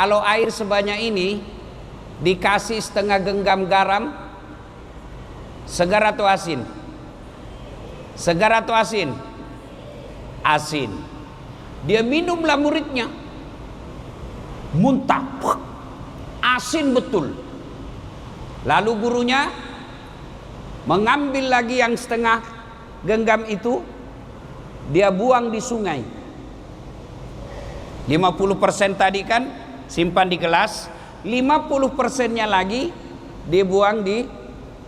Kalau air sebanyak ini dikasih setengah genggam garam, segar atau asin? Segar atau asin? Asin. Dia minumlah muridnya, muntah, asin betul. Lalu gurunya mengambil lagi yang setengah genggam itu, dia buang di sungai. 50% tadi kan simpan di gelas, 50%-nya lagi dia buang di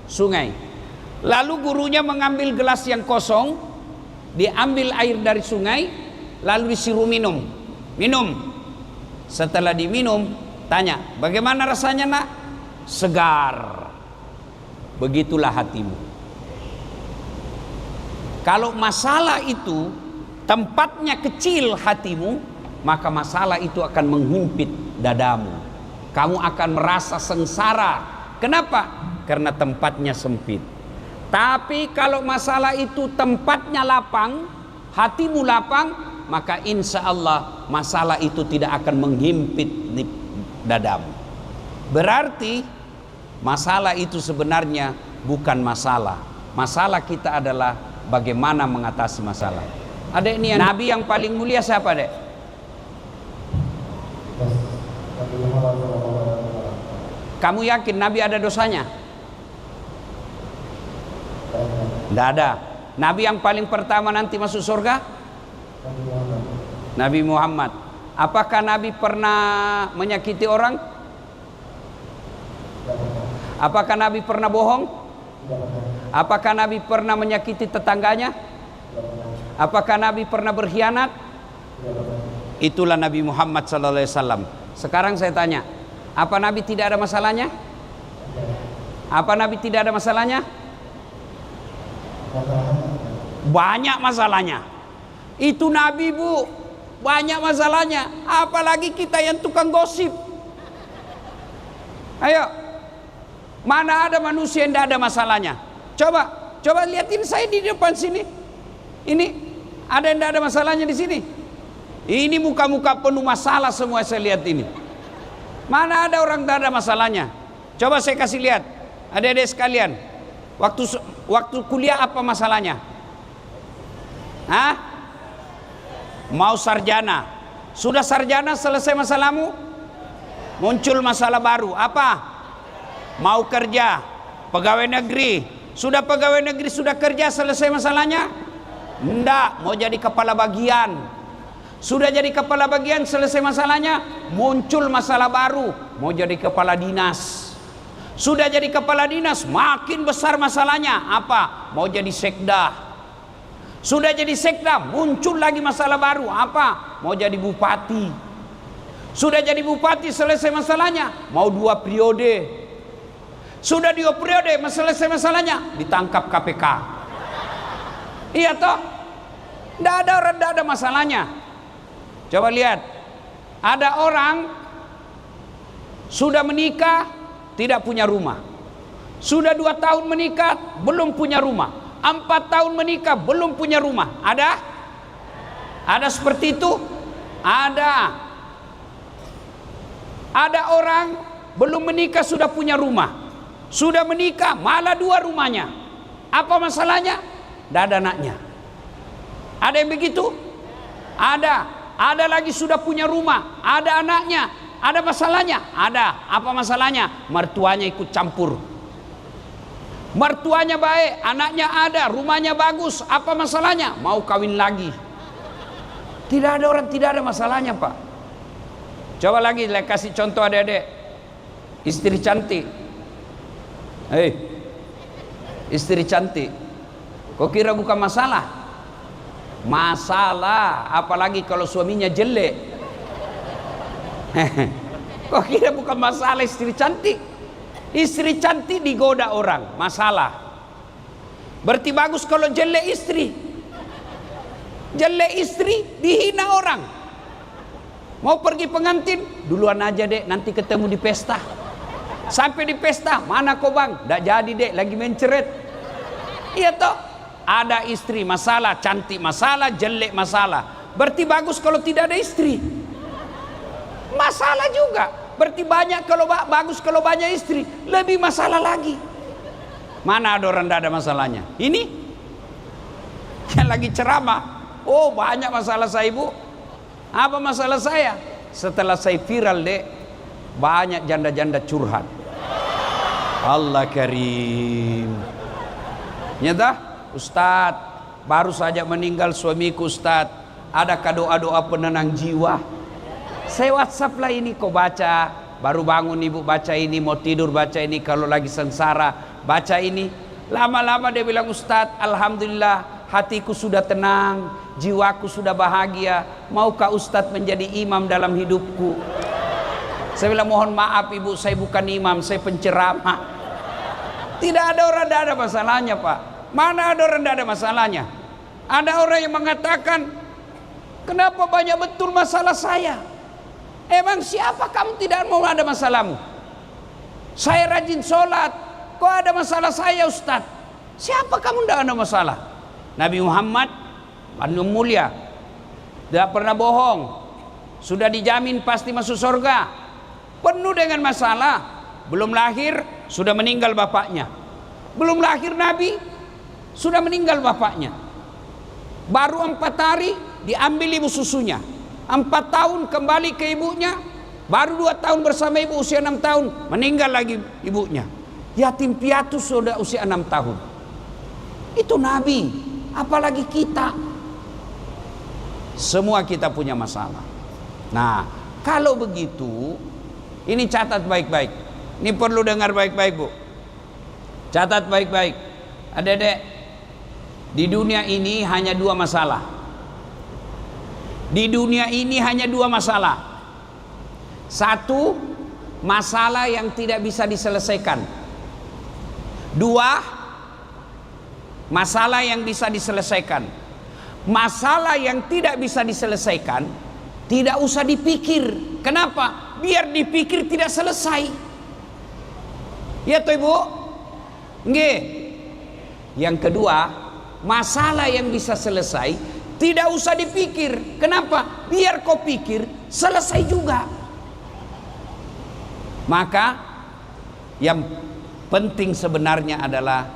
sungai. Lalu gurunya mengambil gelas yang kosong, diambil air dari sungai, lalu disuruh minum. Minum. Setelah diminum, tanya, bagaimana rasanya nak? Segar. Begitulah hatimu. Kalau masalah itu tempatnya kecil hatimu, maka masalah itu akan menghimpit dadamu. Kamu akan merasa sengsara. Kenapa? Karena tempatnya sempit. Tapi kalau masalah itu tempatnya lapang, hatimu lapang, maka insya Allah masalah itu tidak akan menghimpit dadamu. Berarti masalah itu sebenarnya bukan masalah. Masalah kita adalah bagaimana mengatasi masalah. Adek ini Nabi yang paling mulia siapa, Dek? Kamu yakin Nabi ada dosanya? Tidak ada. Nabi yang paling pertama nanti masuk surga? Nabi Muhammad. Apakah Nabi pernah menyakiti orang? Apakah Nabi pernah bohong? Apakah Nabi pernah menyakiti tetangganya? Apakah Nabi pernah berkhianat? Itulah Nabi Muhammad SAW. Sekarang saya tanya, apa Nabi tidak ada masalahnya? Apa Nabi tidak ada masalahnya? Banyak masalahnya. Itu Nabi, Bu, banyak masalahnya. Apalagi kita yang tukang gosip. Ayo, mana ada manusia yang tidak ada masalahnya? Coba lihatin saya di depan sini. Ini ada yang tidak ada masalahnya di sini? Ini muka-muka penuh masalah semua saya lihat ini. Mana ada orang tidak ada masalahnya? Coba saya kasih lihat, adik-adik sekalian. Waktu kuliah apa masalahnya? Hah? Mau sarjana. Sudah sarjana selesai masalahmu? Muncul masalah baru. Apa? Mau kerja, pegawai negeri. Sudah pegawai negeri, sudah kerja, selesai masalahnya? Enggak, mau jadi kepala bagian. Sudah jadi kepala bagian, selesai masalahnya? Muncul masalah baru, mau jadi kepala dinas. Sudah jadi kepala dinas, makin besar masalahnya. Apa? Mau jadi sekda. Sudah jadi sekda, muncul lagi masalah baru. Apa? Mau jadi bupati. Sudah jadi bupati, selesai masalahnya? Mau 2 periode. Sudah 2 periode, selesai masalahnya? Ditangkap KPK. Iya toh? Tidak ada orang, tidak ada masalahnya. Coba lihat, ada orang sudah menikah, tidak punya rumah. Sudah 2 tahun menikah, belum punya rumah. 4 tahun menikah, belum punya rumah. Ada? Ada seperti itu? Ada. Ada orang belum menikah sudah punya rumah. Sudah menikah, malah 2 rumahnya. Apa masalahnya? Tidak ada anaknya. Ada yang begitu? Ada. Ada lagi sudah punya rumah, ada anaknya. Ada masalahnya? Ada. Apa masalahnya? Mertuanya ikut campur. Mertuanya baik, anaknya ada, rumahnya bagus. Apa masalahnya? Mau kawin lagi. Tidak ada orang tidak ada masalahnya, Pak. Coba lagi, saya kasih contoh adik-adik. Istri cantik. Hei, istri cantik. Kok kira bukan masalah? Masalah, apalagi kalau suaminya jelek. Kok kira bukan masalah istri cantik? Istri cantik digoda orang, masalah. Berarti bagus kalau jelek istri. Jelek istri dihina orang. Mau pergi pengantin, duluan aja dek, nanti ketemu di pesta. Sampai di pesta, mana kau bang? Nggak jadi dek, lagi menceret. Iya toh? Ada istri masalah, cantik masalah, jelek masalah. Berarti bagus kalau tidak ada istri. masalah juga. Berarti banyak kalau bagus kalau banyak istri, lebih masalah lagi. Mana ada orang tidak ada masalahnya? Ini yang lagi ceramah, oh banyak masalah saya ibu. Apa masalah saya? Setelah saya viral dek, banyak janda-janda curhat. Allah karim. Nyata, Ustadz, baru saja meninggal suamiku Ustadz. Adakah doa-doa penenang jiwa? Saya WhatsApp lah ini, kau baca. Baru bangun ibu baca ini, mau tidur baca ini, kalau lagi sengsara baca ini. Lama-lama dia bilang, Ustadz, alhamdulillah hatiku sudah tenang, jiwaku sudah bahagia. Maukah Ustadz menjadi imam dalam hidupku? Saya bilang, mohon maaf ibu, saya bukan imam, saya penceramah. Tidak ada orang tidak ada masalahnya Pak. Mana ada orang tidak ada masalahnya? Ada orang yang mengatakan, kenapa banyak betul masalah saya? Emang siapa kamu tidak mau ada masalahmu? Saya rajin sholat, kok ada masalah saya Ustadz? Siapa kamu tidak ada masalah? Nabi Muhammad manusia mulia, tidak pernah bohong, sudah dijamin pasti masuk surga. Penuh dengan masalah. Belum lahir sudah meninggal bapaknya. Belum lahir Nabi sudah meninggal bapaknya. Baru 4 hari diambil ibu susunya. 4 tahun kembali ke ibunya. Baru 2 tahun bersama ibu, usia 6 tahun meninggal lagi ibunya. Yatim piatu sudah usia 6 tahun. Itu Nabi. Apalagi kita. Semua kita punya masalah. Nah, kalau begitu, ini catat baik-baik. Ini perlu dengar baik-baik bu. Catat baik-baik. Adik-adik, di dunia ini hanya 2 masalah. Di dunia ini hanya 2 masalah. 1, masalah yang tidak bisa diselesaikan. 2, masalah yang bisa diselesaikan. Masalah yang tidak bisa diselesaikan tidak usah dipikir. Kenapa? Biar dipikir tidak selesai. Ya toh ibu? Nggih. Yang kedua, masalah yang bisa selesai tidak usah dipikir. Kenapa? Biar kau pikir selesai juga. Maka yang penting sebenarnya adalah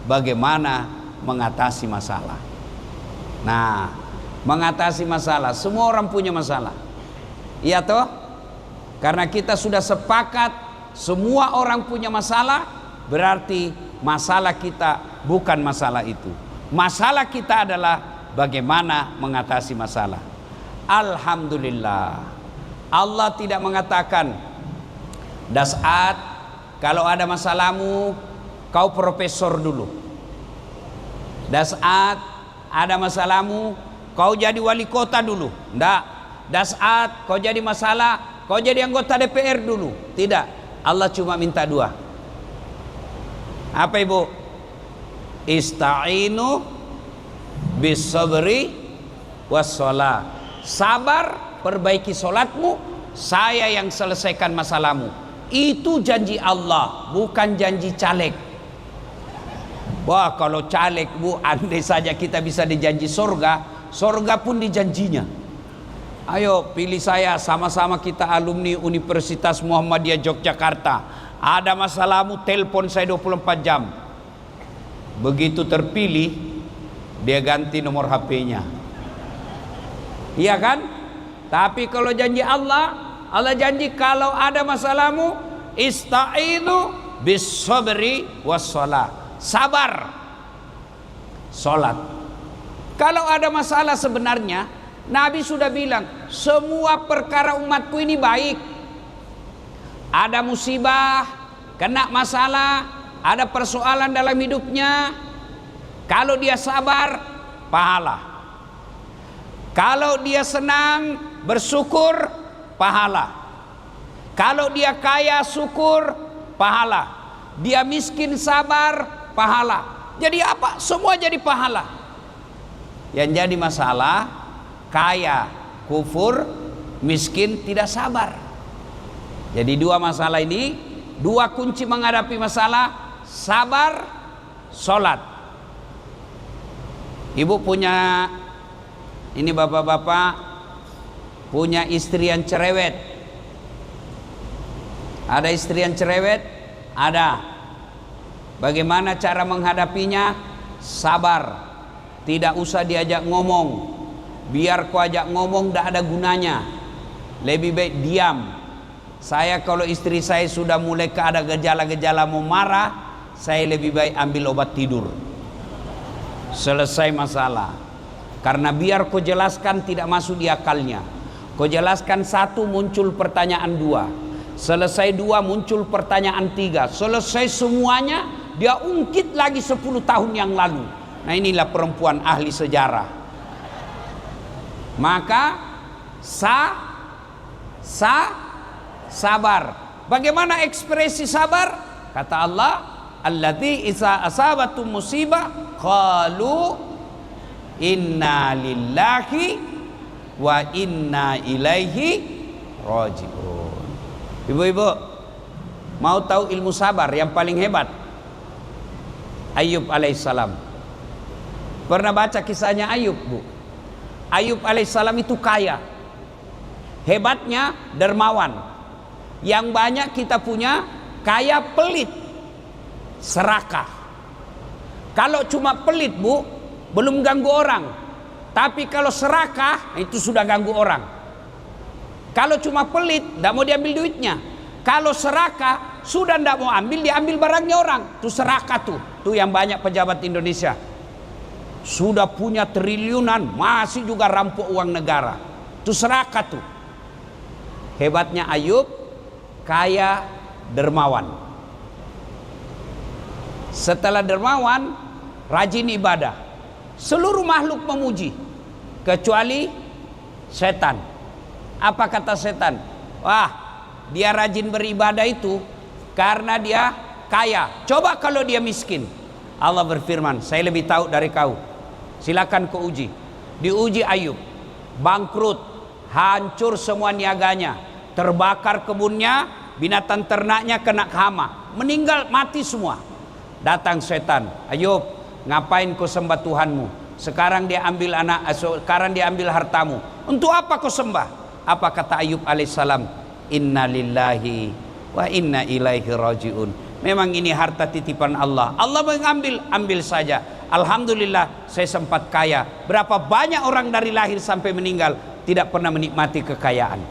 bagaimana mengatasi masalah. Nah, mengatasi masalah, semua orang punya masalah. Iya toh? Karena kita sudah sepakat semua orang punya masalah, berarti masalah kita bukan masalah itu. Masalah kita adalah bagaimana mengatasi masalah. Alhamdulillah, Allah tidak mengatakan, Das'at, kalau ada masalahmu kau profesor dulu. Das'at, ada masalahmu kau jadi wali kota dulu. Tidak. Das'at, kau jadi masalah kau jadi anggota DPR dulu. Tidak. Allah cuma minta 2. Apa ibu? Ista'inu bis sabri was shalah. Sabar, perbaiki solatmu, saya yang selesaikan masalahmu. Itu janji Allah, bukan janji caleg. Wah, kalau caleg bu, andai saja kita bisa dijanji surga, surga pun dijanjinya. Ayo pilih saya, sama-sama kita alumni Universitas Muhammadiyah Yogyakarta. Ada masalahmu, telepon saya 24 jam. Begitu terpilih, dia ganti nomor HP-nya. Iya kan? Tapi kalau janji Allah, Allah janji kalau ada masalahmu, ista'inu bis sabri was shalah. Sabar, sholat. Kalau ada masalah sebenarnya, Nabi sudah bilang, semua perkara umatku ini baik. Ada musibah, kena masalah, ada persoalan dalam hidupnya, kalau dia sabar, pahala. Kalau dia senang, bersyukur, pahala. Kalau dia kaya, syukur, pahala. Dia miskin, sabar, pahala. Jadi apa? Semua jadi pahala. Yang jadi masalah, kaya, kufur, miskin, tidak sabar. Jadi 2 masalah ini, 2 kunci menghadapi masalah, sabar, sholat. Ibu punya, ini bapak-bapak, punya istri yang cerewet. Ada istri yang cerewet? Ada. Bagaimana cara menghadapinya? Sabar. Tidak usah diajak ngomong. Biar kau ajak ngomong tidak ada gunanya. Lebih baik diam. Saya kalau istri saya sudah mulai ada gejala-gejala mau marah, saya lebih baik ambil obat tidur. Selesai masalah. Karena biar kau jelaskan tidak masuk di akalnya. Kau jelaskan satu, muncul pertanyaan dua. Selesai dua, muncul pertanyaan tiga. Selesai semuanya, dia ungkit lagi 10 tahun yang lalu. Nah, inilah perempuan ahli sejarah. Maka sabar. Bagaimana ekspresi sabar? Kata Allah, allati isa asabatum musibah qalu inna lillahi wa inna ilaihi raji'un. Ibu-ibu, mau tahu ilmu sabar yang paling hebat? Ayub alaihissalam. Pernah baca kisahnya Ayub, Bu? Ayub alaihissalam itu kaya. Hebatnya dermawan. Yang banyak kita punya kaya pelit, serakah. Kalau cuma pelit, Bu, belum ganggu orang. Tapi kalau serakah, itu sudah ganggu orang. Kalau cuma pelit, tidak mau diambil duitnya. Kalau serakah, sudah tidak mau ambil, diambil barangnya orang. Itu serakah tuh. Tuh yang banyak pejabat Indonesia. Sudah punya triliunan, masih juga rampok uang negara. Itu serakah tuh. Hebatnya Ayub, kaya, dermawan. Setelah dermawan, rajin ibadah. Seluruh makhluk memuji, kecuali setan. Apa kata setan? Wah, dia rajin beribadah itu karena dia kaya. Coba kalau dia miskin. Allah berfirman, saya lebih tahu dari kau. Silakan kau uji. Diuji Ayub, bangkrut, hancur semua niaganya, terbakar kebunnya, binatang ternaknya kena hama, meninggal, mati semua. Datang setan, Ayub, ngapain kau sembah Tuhanmu? Sekarang dia ambil sekarang dia ambil hartamu. Untuk apa kau sembah? Apa kata Ayub alaihissalam? Inna lillahi wa inna ilaihi raji'un. Memang ini harta titipan Allah. Allah mengambil, ambil saja. Alhamdulillah saya sempat kaya. Berapa banyak orang dari lahir sampai meninggal tidak pernah menikmati kekayaan.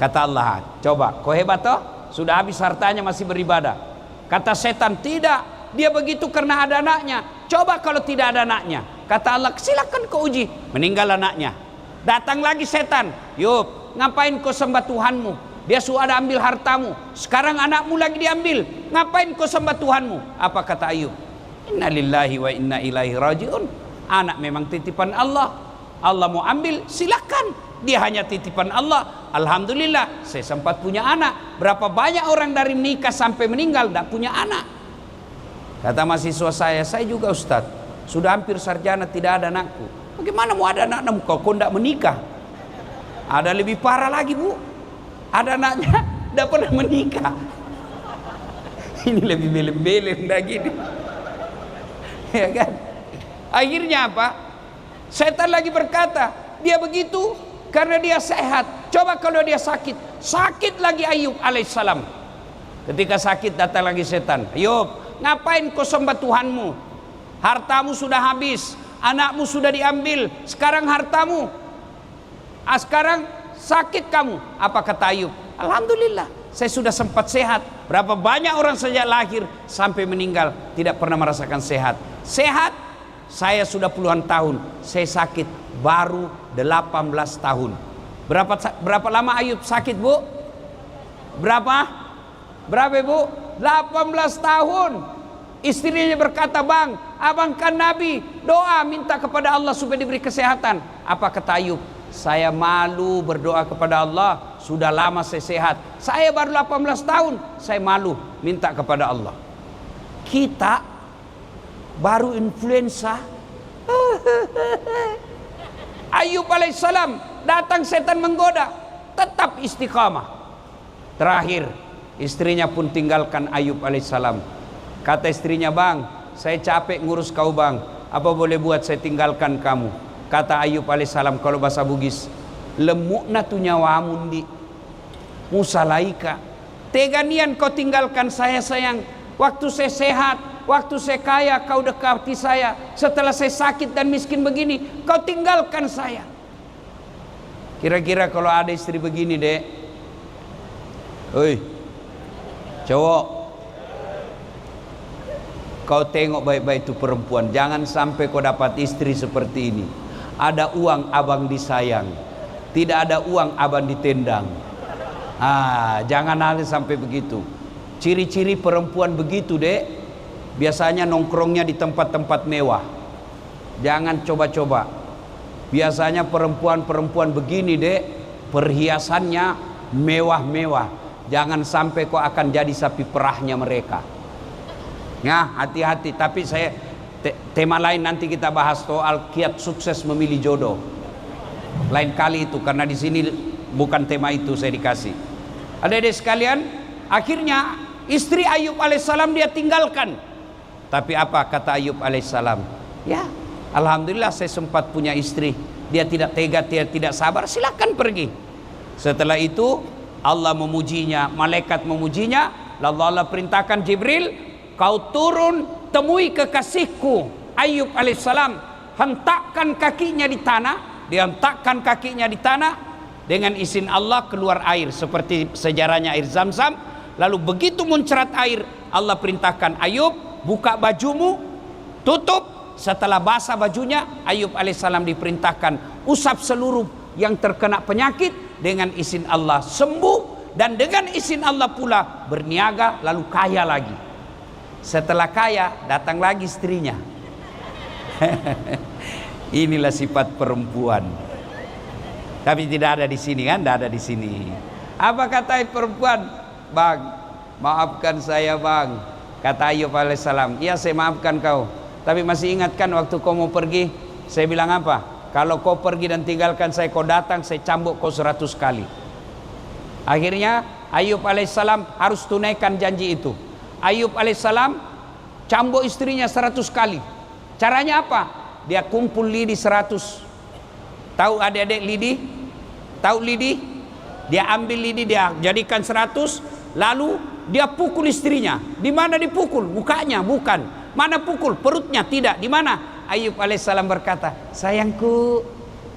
Kata Allah, coba kau hebat toh? Sudah habis hartanya masih beribadah. Kata setan, tidak. Dia begitu karena ada anaknya. Coba kalau tidak ada anaknya. Kata Allah, silakan kau uji. Meninggal anaknya. Datang lagi setan. Yuk, ngapain kau sembah Tuhanmu? Dia sudah ambil hartamu. Sekarang anakmu lagi diambil. Ngapain kau sembah Tuhanmu? Apa kata Ayub? Inna lillahi wa inna ilaihi raji'un. Anak memang titipan Allah. Allah mau ambil, silakan. Dia hanya titipan Allah. Alhamdulillah, saya sempat punya anak. Berapa banyak orang dari menikah sampai meninggal tidak punya anak. Kata mahasiswa saya juga Ustadz, sudah hampir sarjana tidak ada anakku. Bagaimana mau ada anak kau tidak menikah? Ada lebih parah lagi, Bu. Ada anaknya tidak pernah menikah. Ini lebih belem-belem lagi nih. Ya kan? Akhirnya apa? Setan lagi berkata, dia begitu karena dia sehat. Coba kalau dia sakit. Sakit lagi Ayub alaihissalam. Ketika sakit datang lagi setan. Ayub, ngapain kau sembah Tuhanmu? Hartamu sudah habis, anakmu sudah diambil, sekarang hartamu. Sekarang sakit kamu. Apa kata Ayub? Alhamdulillah, saya sudah sempat sehat. Berapa banyak orang sejak lahir sampai meninggal tidak pernah merasakan sehat. Sehat, saya sudah puluhan tahun. Saya sakit baru 18 tahun. Berapa lama Ayub sakit, Bu? Berapa Bu? 18 tahun. Istrinya berkata, Bang, abang kan Nabi, doa minta kepada Allah supaya diberi kesehatan. Apa kata Ayub? Saya malu berdoa kepada Allah. Sudah lama saya sehat. Saya baru 18 tahun. Saya malu minta kepada Allah. Kita baru influenza. Ayub alaihissalam, datang setan menggoda, tetap istiqamah. Terakhir istrinya pun tinggalkan Ayub alaihissalam. Kata istrinya, Bang, saya capek ngurus kau, Bang, apa boleh buat saya tinggalkan kamu? Kata Ayub alaihissalam, kalau bahasa Bugis, lemukna tu nyawamun di musalaika. Tega nian kau tinggalkan saya sayang. Waktu saya sehat, waktu saya kaya, kau dekati saya. Setelah saya sakit dan miskin begini, kau tinggalkan saya. Kira-kira kalau ada istri begini, Dek. Oi, cowok, kau tengok baik-baik itu perempuan. Jangan sampai kau dapat istri seperti ini. Ada uang abang disayang, tidak ada uang abang ditendang. Jangan ada sampai begitu. Ciri-ciri perempuan begitu, Dek, biasanya nongkrongnya di tempat-tempat mewah. Jangan coba-coba. Biasanya perempuan-perempuan begini, Dek, perhiasannya mewah-mewah. Jangan sampai kau akan jadi sapi perahnya mereka. Ya, hati-hati. Tapi saya tema lain nanti kita bahas soal kiat sukses memilih jodoh. Lain kali itu, karena di sini bukan tema itu saya dikasih. Adik-adik sekalian, akhirnya istri Ayub alaihissalam dia tinggalkan. Tapi apa kata Ayub alaihissalam? Ya, alhamdulillah saya sempat punya istri. Dia tidak tega, dia tidak sabar, silakan pergi. Setelah itu Allah memujinya, malaikat memujinya. Lalu Allah perintahkan Jibril, kau turun temui kekasihku Ayub alaihissalam, hentakkan kakinya di tanah. Dia hentakkan kakinya di tanah, dengan izin Allah keluar air seperti sejarahnya air Zam-Zam. Lalu begitu muncrat air, Allah perintahkan Ayub, buka bajumu, tutup. Setelah basah bajunya, Ayub alaihissalam diperintahkan usap seluruh yang terkena penyakit. Dengan izin Allah sembuh, dan dengan izin Allah pula berniaga, lalu kaya lagi. Setelah kaya, datang lagi istrinya. Inilah sifat perempuan. Tapi tidak ada di sini kan? Tidak ada di sini. Apa kata perempuan? Bang, maafkan saya bang. Kata Ayub alaihissalam, iya saya maafkan kau. Tapi masih ingatkan waktu kau mau pergi, saya bilang apa? Kalau kau pergi dan tinggalkan saya, kau datang, saya cambuk kau 100 kali. Akhirnya Ayub alaihissalam harus tunaikan janji itu. Ayub alaihissalam cambuk istrinya 100 kali. Caranya apa? Dia kumpul lidi 100. Tahu adik-adik lidi? Tahu lidi? Dia ambil lidi, dia jadikan 100. Lalu dia pukul istrinya. Di mana dipukul? Mukanya, bukan. Mana pukul? Perutnya, tidak. Di mana? Ayub alaihissalam berkata, sayangku,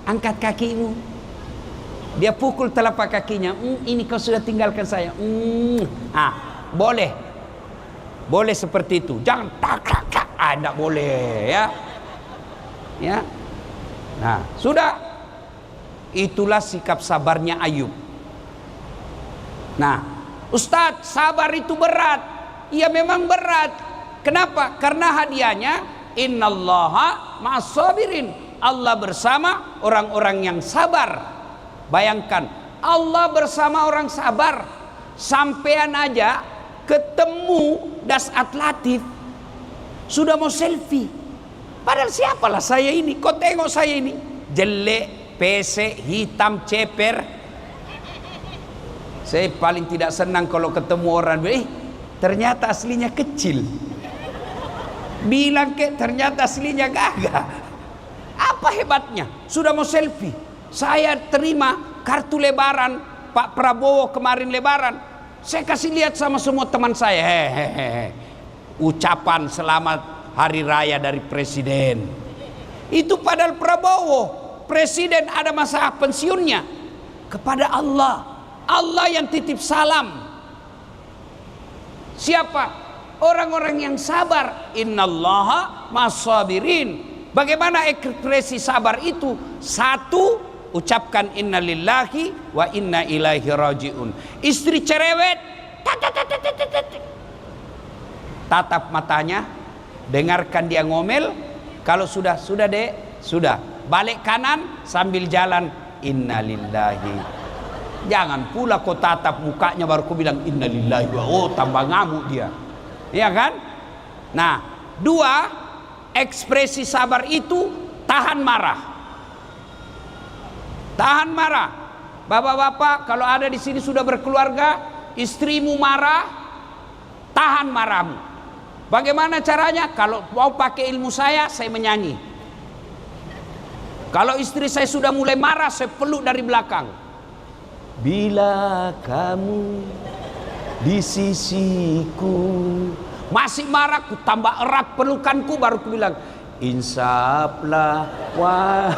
angkat kakimu. Dia pukul telapak kakinya. Ini kau sudah tinggalkan saya. Boleh. Boleh seperti itu. Jangan tak. Tidak boleh ya. Ya. Nah, sudah. Itulah sikap sabarnya Ayub. Nah, Ustadz, sabar itu berat. Iya memang berat. Kenapa? Karena hadiahnya innallaha ma'as-sabirin. Allah bersama orang-orang yang sabar. Bayangkan, Allah bersama orang sabar. Sampean aja ketemu Das Atlatif sudah mau selfie. Padahal siapalah saya ini? Kau tengok saya ini jelek, pesek, hitam, ceper. Saya paling tidak senang kalau ketemu orang, ternyata aslinya kecil. Bilang ternyata aslinya gagah. Apa hebatnya? Sudah mau selfie. Saya terima kartu lebaran Pak Prabowo kemarin lebaran. Saya kasih lihat sama semua teman saya. Ucapan selamat hari raya dari presiden. Itu padahal Prabowo, presiden ada masa pensiunnya. Kepada Allah. Allah yang titip salam. Siapa? Orang-orang yang sabar. Innallaha ma'as-sabirin. Bagaimana ekspresi sabar itu? Satu, ucapkan innalillahi wa inna ilaihi rajiun. Istri cerewet, tatap matanya, dengarkan dia ngomel. Kalau sudah dek, sudah. Balik kanan sambil jalan, innalillahi. Jangan pula kau tatap mukanya baru kau bilang innalillahi wa tambah ngamuk dia. Iya kan? Nah, dua, ekspresi sabar itu tahan marah. Tahan marah. Bapak-bapak kalau ada di sini sudah berkeluarga, istrimu marah, tahan marahmu. Bagaimana caranya? Kalau mau pakai ilmu saya menyanyi. Kalau istri saya sudah mulai marah, saya peluk dari belakang. Bila kamu di sisiku. Masih marah, ku tambah erat pelukanku, baru ku bilang insaplah. Wah,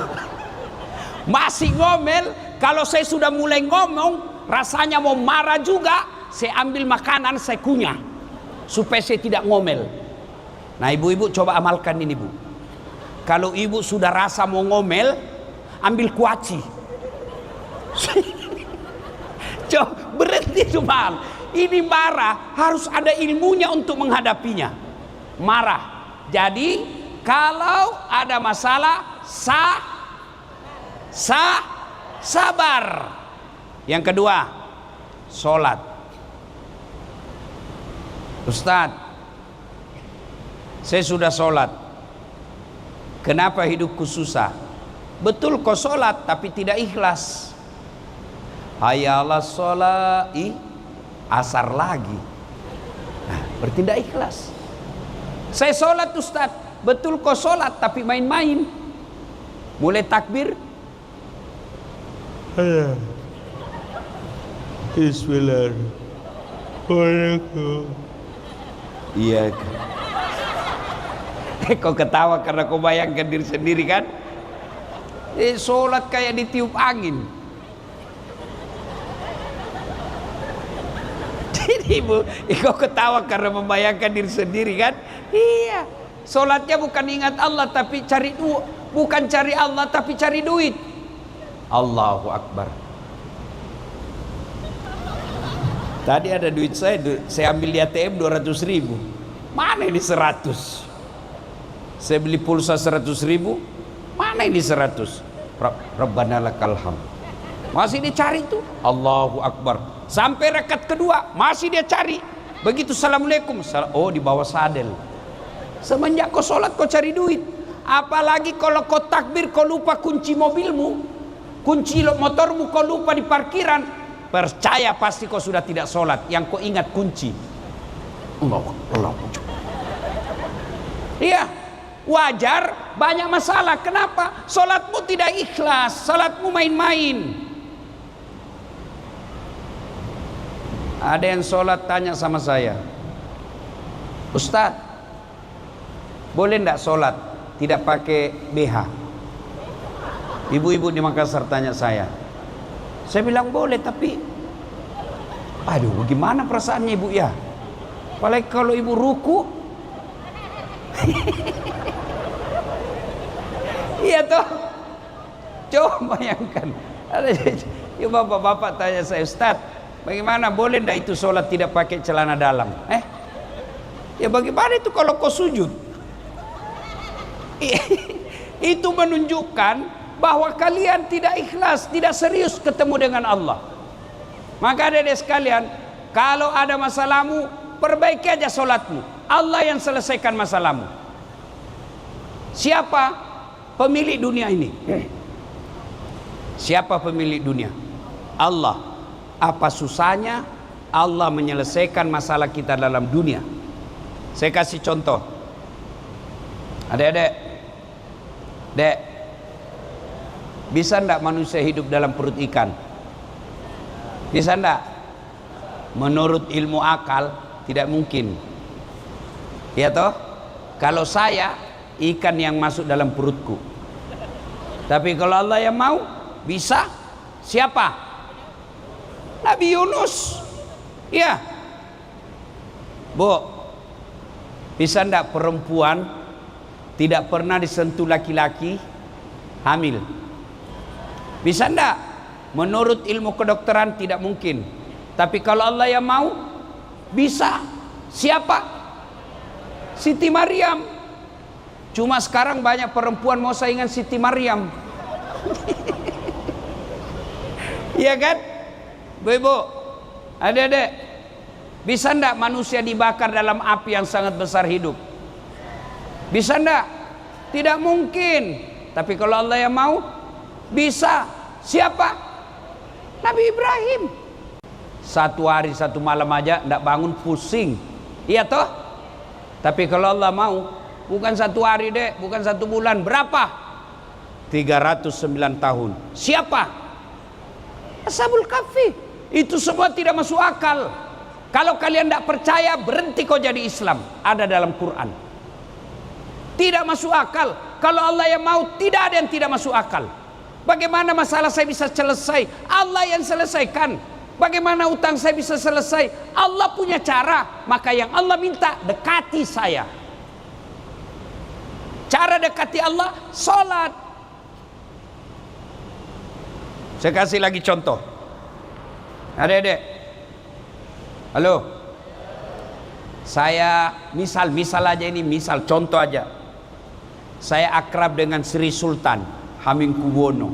masih ngomel. Kalau saya sudah mulai ngomong, rasanya mau marah juga, saya ambil makanan, saya kunyah supaya saya tidak ngomel. Nah ibu-ibu coba amalkan ini bu. Kalau ibu sudah rasa mau ngomel, ambil kuaci. Coba berhenti cuma. Ini marah, harus ada ilmunya untuk menghadapinya. Marah. Jadi kalau ada masalah, sabar. Yang kedua, sholat. Ustadz, saya sudah sholat, kenapa hidupku susah? Betul kau sholat tapi tidak ikhlas. Hayalah sholat, asar lagi. Nah, berarti tidak ikhlas. Saya sholat Ustadz, betul kau sholat tapi main-main. Mulai takbir, Bismillahirrahmanirrahim. Iya. Kau ketawa karena kau bayangkan diri sendiri kan? Sholat kayak ditiup angin. Jadi ibu, kau ketawa karena membayangkan diri sendiri kan? Iya. Sholatnya bukan ingat Allah tapi cari duit, bukan cari Allah tapi cari duit. Allahu Akbar. Tadi ada duit saya ambil di ATM 200.000. Mana ini 100? Saya beli pulsa 100.000. Mana ini 100? Rabbana lakal hamd. Masih dicari tuh. Allahu Akbar. Sampai rakaat kedua masih dia cari. Begitu assalamualaikum, oh di bawah sadel. Semenjak kau sholat kau cari duit. Apalagi kalau kau takbir kau lupa kunci mobilmu, kunci motormu kau lupa di parkiran. Percaya pasti kau sudah tidak sholat. Yang kau ingat kunci. Allah. Iya, wajar banyak masalah. Kenapa? Sholatmu tidak ikhlas, sholatmu main-main. Ada yang sholat tanya sama saya, Ustadz, boleh tidak sholat tidak pakai BH? Ibu-ibu di Makassar tanya saya bilang boleh, tapi aduh bagaimana perasaannya ibu ya? Apalagi kalau ibu ruku. Iya toh, coba bayangkan. Ya bapak-bapak tanya saya, Ustadz, bagaimana boleh ndak itu sholat tidak pakai celana dalam? Ya bagaimana itu kalau kau sujud? Itu menunjukkan bahwa kalian tidak ikhlas, tidak serius ketemu dengan Allah. Maka adik-adik sekalian, kalau ada masalahmu, perbaiki aja sholatmu. Allah yang selesaikan masalahmu. Siapa pemilik dunia ini? Siapa pemilik dunia? Allah. Apa susahnya Allah menyelesaikan masalah kita dalam dunia? Saya kasih contoh. Adik-adik, Dek, bisa enggak manusia hidup dalam perut ikan? Bisa enggak? Menurut ilmu akal tidak mungkin. Ya toh? Kalau saya ikan yang masuk dalam perutku. Tapi kalau Allah yang mau, bisa. Siapa? Nabi Yunus. Ya. Bu, bisa enggak perempuan tidak pernah disentuh laki-laki hamil? Bisa enggak? Menurut ilmu kedokteran tidak mungkin. Tapi kalau Allah yang mau, bisa. Siapa? Siti Maryam. Cuma sekarang banyak perempuan mau saingan Siti Maryam. Iya kan? Bu-ibu, adik-adik, bisa enggak manusia dibakar dalam api yang sangat besar hidup? Bisa enggak? Tidak mungkin. Tapi kalau Allah yang mau, bisa. Siapa? Nabi Ibrahim. Satu hari satu malam aja tidak bangun pusing. Iya toh? Tapi kalau Allah mau, bukan satu hari dek, bukan satu bulan. Berapa? 309 tahun. Siapa? Ashabul Kahfi. Itu semua tidak masuk akal. Kalau kalian tidak percaya, berhenti kau jadi Islam. Ada dalam Quran. Tidak masuk akal. Kalau Allah yang mau, tidak ada yang tidak masuk akal. Bagaimana masalah saya bisa selesai? Allah yang selesaikan. Bagaimana utang saya bisa selesai? Allah punya cara. Maka yang Allah minta, dekati saya. Cara dekati Allah, sholat. Saya kasih lagi contoh. Adik-adik, halo. Saya misal aja ini, misal contoh aja. Saya akrab dengan Sri Sultan Hamengkubuwono.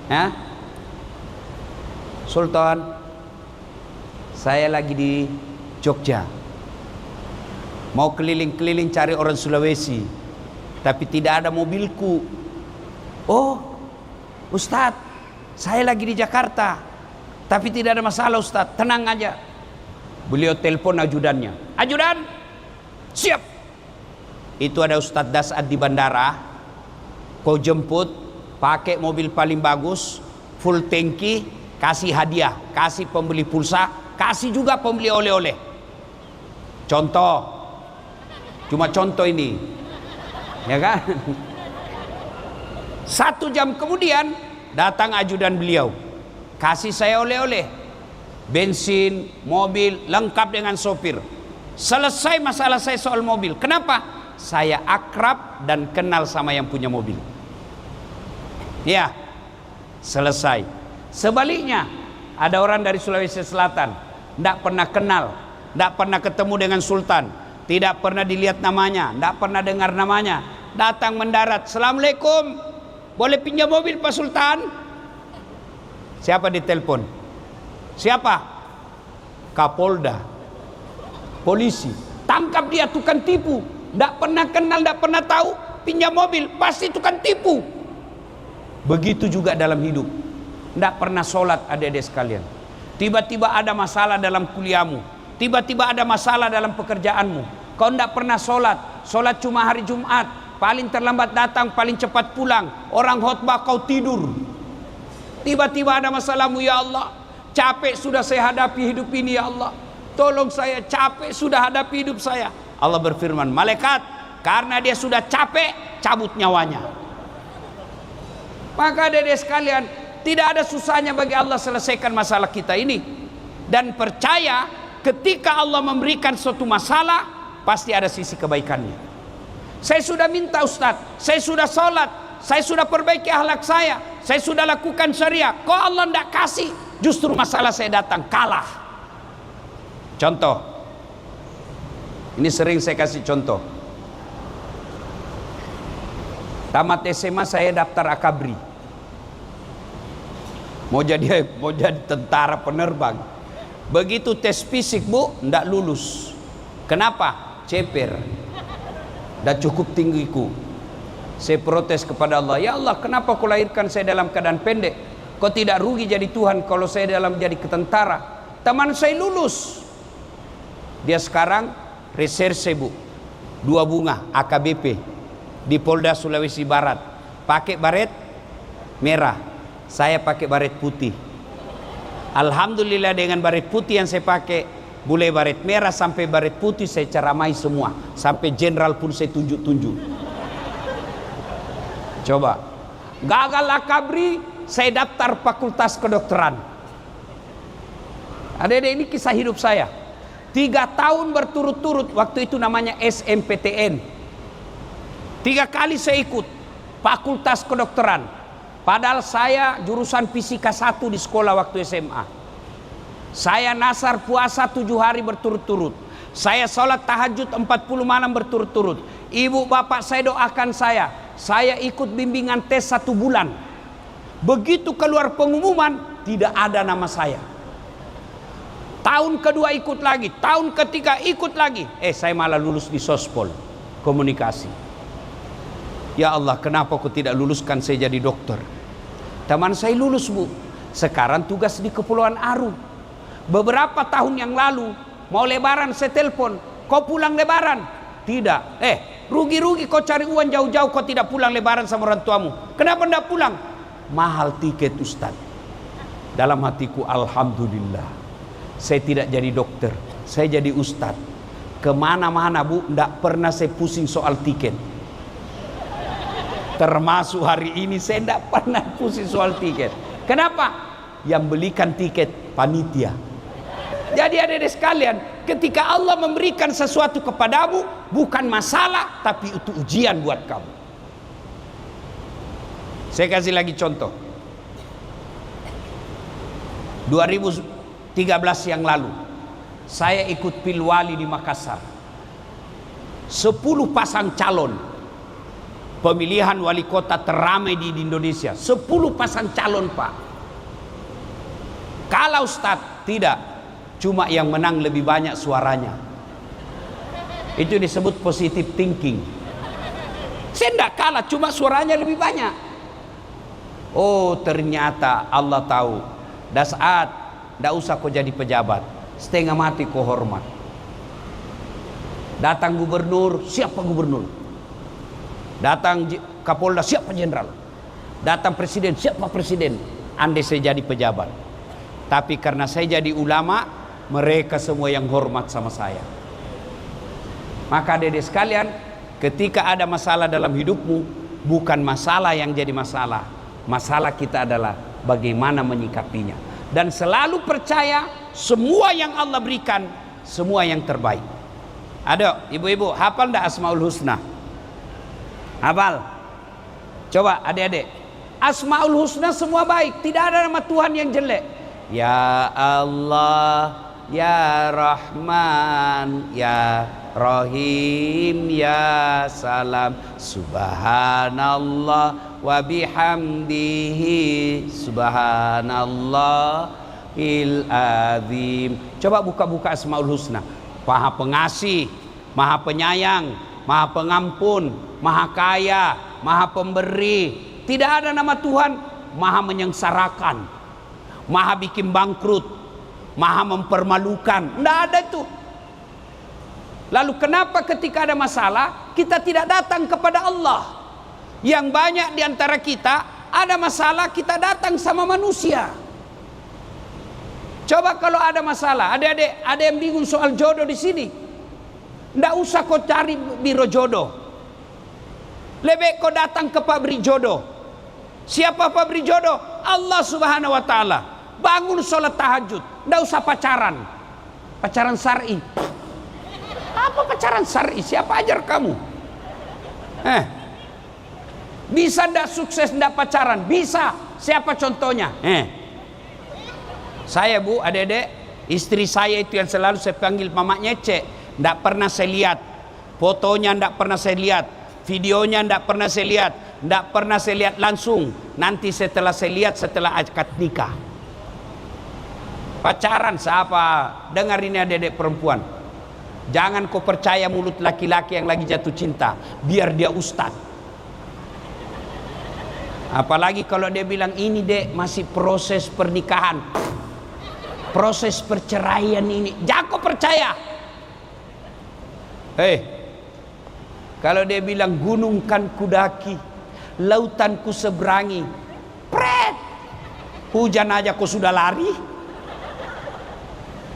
Ya? Sultan, saya lagi di Jogja. Mau keliling-keliling cari orang Sulawesi, tapi tidak ada mobilku. Oh, Ustadz, saya lagi di Jakarta, tapi tidak ada masalah Ustadz, tenang aja. Beliau telepon ajudannya. Ajudan, siap. Itu ada Ustadz Dasad di bandara. Kau jemput, pakai mobil paling bagus, full tangki, kasih hadiah, kasih pembeli pulsa, kasih juga pembeli oleh-oleh. Contoh, cuma contoh ini, ya kan? 1 jam kemudian datang ajudan beliau, kasih saya oleh-oleh, bensin, mobil, lengkap dengan sopir. Selesai masalah saya soal mobil. Kenapa? Saya akrab dan kenal sama yang punya mobil. Ya, selesai. Sebaliknya, ada orang dari Sulawesi Selatan, tidak pernah kenal, tidak pernah ketemu dengan Sultan, tidak pernah dilihat namanya, tidak pernah dengar namanya, datang mendarat, Assalamualaikum, boleh pinjam mobil Pak Sultan? Siapa ditelepon? Siapa? Kapolda, polisi. Tangkap dia, tukang tipu. Tidak pernah kenal, tidak pernah tahu, pinjam mobil, pasti tukang tipu. Begitu juga dalam hidup. Tidak pernah sholat, adik-adik sekalian. Tiba-tiba ada masalah dalam kuliahmu, tiba-tiba ada masalah dalam pekerjaanmu. Kau tidak pernah sholat, sholat cuma hari Jumat, paling terlambat datang, paling cepat pulang. Orang khotbah kau tidur. Tiba-tiba ada masalahmu, ya Allah, capek sudah saya hadapi hidup ini, ya Allah, tolong saya, capek sudah hadapi hidup saya. Allah berfirman, malaikat, karena dia sudah capek, cabut nyawanya. Maka adik-adik sekalian, tidak ada susahnya bagi Allah selesaikan masalah kita ini. Dan percaya, ketika Allah memberikan suatu masalah, pasti ada sisi kebaikannya. Saya sudah minta Ustadz, saya sudah sholat, saya sudah perbaiki akhlak saya sudah lakukan syariah, kok Allah tidak kasih? Justru masalah saya datang, kalah. Contoh, ini sering saya kasih contoh. Tamat SMA saya daftar Akabri. Mau jadi tentara penerbang. Begitu tes fisik, Bu, tidak lulus. Kenapa? Ceper. Dah cukup tinggiku. Saya protes kepada Allah, ya Allah, kenapa kau lahirkan saya dalam keadaan pendek? Kau tidak rugi jadi Tuhan kalau saya dalam jadi ketentara. Teman saya lulus. Dia sekarang reserse, Bu, 2 bunga AKBP di Polda Sulawesi Barat. Pakai baret merah, saya pakai baret putih. Alhamdulillah dengan baret putih yang saya pakai, mulai baret merah sampai baret putih saya ceramai semua, sampai jenderal pun saya tunjuk-tunjuk. Coba, gagal Akabri, saya daftar Fakultas Kedokteran. Adik-adik, ini kisah hidup saya. 3 tahun berturut-turut, waktu itu namanya SMPTN. 3 kali saya ikut Fakultas Kedokteran. Padahal saya jurusan Fisika 1 di sekolah waktu SMA. Saya nasar puasa 7 hari berturut-turut. Saya sholat tahajud 40 malam berturut-turut. Ibu bapak saya doakan saya. Saya ikut bimbingan tes 1 bulan. Begitu keluar pengumuman, tidak ada nama saya. Tahun kedua ikut lagi, tahun ketiga ikut lagi. Saya malah lulus di Sospol Komunikasi. Ya Allah, kenapa aku tidak luluskan saya jadi dokter? Teman saya lulus, Bu. Sekarang tugas di Kepulauan Aru. Beberapa tahun yang lalu, mau lebaran saya telepon, kau pulang lebaran? Tidak. Rugi-rugi kau cari uang jauh-jauh, kau tidak pulang lebaran sama orang tuamu. Kenapa tidak pulang? Mahal tiket, Ustaz. Dalam hatiku, alhamdulillah. Saya tidak jadi dokter, saya jadi ustadz. Kemana-mana Bu, tidak pernah saya pusing soal tiket. Termasuk hari ini saya tidak pernah pusing soal tiket. Kenapa? Yang belikan tiket panitia. Jadi adik-adik sekalian, ketika Allah memberikan sesuatu kepadamu, bukan masalah, tapi itu ujian buat kamu. Saya kasih lagi contoh. 2013 yang lalu, saya ikut pilwali di Makassar. 10 pasang calon pemilihan wali kota teramai di Indonesia. 10 pasang calon, Pak. Kalah Ustadz? Tidak, cuma yang menang lebih banyak suaranya. Itu disebut positive thinking. Saya tidak kalah, cuma suaranya lebih banyak. Oh, ternyata Allah tahu. Saat tidak usah kau jadi pejabat, setengah mati kau hormat. Datang gubernur, siapa gubernur? Datang Kapolda, siapa jenderal? Datang presiden, siapa presiden? Andai saya jadi pejabat. Tapi karena saya jadi ulama, mereka semua yang hormat sama saya. Maka adik-adik sekalian, ketika ada masalah dalam hidupmu, bukan masalah yang jadi masalah. Masalah kita adalah bagaimana menyikapinya. Dan selalu percaya semua yang Allah berikan, semua yang terbaik. Ada ibu-ibu, hafal enggak Asmaul Husna? Hafal? Coba adik-adik. Asmaul Husna semua baik, tidak ada nama Tuhan yang jelek. Ya Allah, Ya Rahman, Ya Rahim, Ya Salam, Subhanallah wa bihamdihi, Subhanallahil azim. Coba buka-buka Asmaul Husna. Maha pengasih, Maha penyayang, Maha pengampun, Maha kaya, Maha pemberi. Tidak ada nama Tuhan Maha menyengsarakan, Maha bikin bangkrut, Maha mempermalukan. Tidak ada itu. Lalu kenapa ketika ada masalah kita tidak datang kepada Allah? Yang banyak diantara kita ada masalah, kita datang sama manusia. Coba kalau ada masalah, adik-adik, ada yang bingung soal jodoh di sini, tidak usah kau cari biro jodoh. Lebih kau datang ke pabrik jodoh. Siapa pabrik jodoh? Allah Subhanahu wa Ta'ala. Bangun sholat tahajud, tidak usah pacaran. Pacaran syar'i. Apa pacaran syar'i? Siapa ajar kamu? Bisa ndak sukses ndak pacaran? Bisa. Siapa contohnya? Saya Bu, adik-adik, istri saya itu yang selalu saya panggil Mama Nyece, ndak pernah saya lihat fotonya, ndak pernah saya lihat videonya, ndak pernah saya lihat, ndak pernah saya lihat langsung. Nanti setelah saya lihat setelah akad nikah. Pacaran siapa? Dengar ini adik-adik perempuan, jangan kau percaya mulut laki-laki yang lagi jatuh cinta, biar dia ustadz. Apalagi kalau dia bilang ini dek masih proses pernikahan, proses perceraian ini, jangan kau percaya. Kalau dia bilang gunung kan kudaki, lautan ku seberangi, pret, hujan aja kau sudah lari.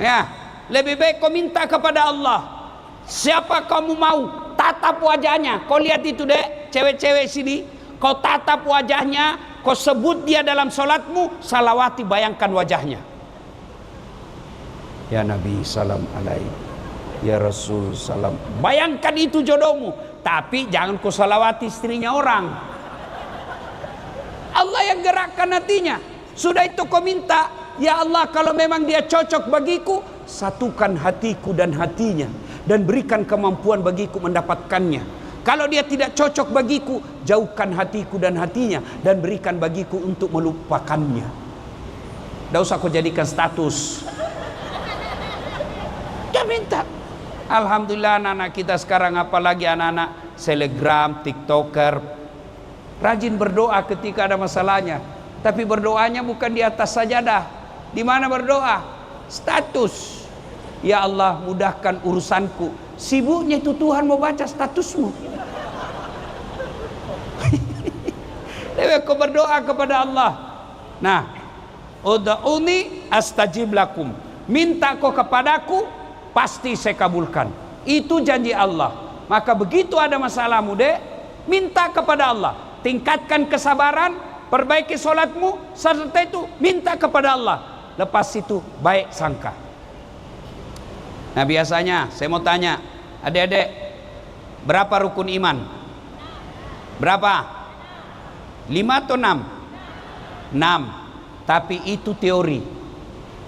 Ya, lebih baik kau minta kepada Allah. Siapa kamu mau, tatap wajahnya. Kau lihat itu dek, cewek-cewek sini, kau tatap wajahnya, kau sebut dia dalam solatmu, salawati, bayangkan wajahnya. Ya Nabi salam alaihi, ya Rasul salam. Bayangkan itu jodohmu. Tapi jangan kau salawati istrinya orang. Allah yang gerakkan hatinya. Sudah itu kau minta, ya Allah kalau memang dia cocok bagiku, satukan hatiku dan hatinya, dan berikan kemampuan bagiku mendapatkannya. Kalau dia tidak cocok bagiku, jauhkan hatiku dan hatinya, dan berikan bagiku untuk melupakannya. Tidak usah kau jadikan status. Dia minta. Alhamdulillah anak-anak kita sekarang, apalagi anak-anak selebgram, tiktoker, rajin berdoa ketika ada masalahnya. Tapi berdoanya bukan di atas sajadah. Di mana berdoa? Status. Ya Allah mudahkan urusanku. Sibuknya itu Tuhan mau baca statusmu. Kau berdoa kepada Allah. Nah, ud'uni astajib lakum. minta kau kepadaku, pasti saya kabulkan. Itu janji Allah. Maka begitu ada masalahmu, dek, minta kepada Allah. Tingkatkan kesabaran, perbaiki solatmu, serta itu minta kepada Allah. Lepas itu baik sangka. Nah biasanya saya mau tanya, adik-adik, berapa rukun iman? Berapa? 5 atau 6? 6. Tapi itu teori.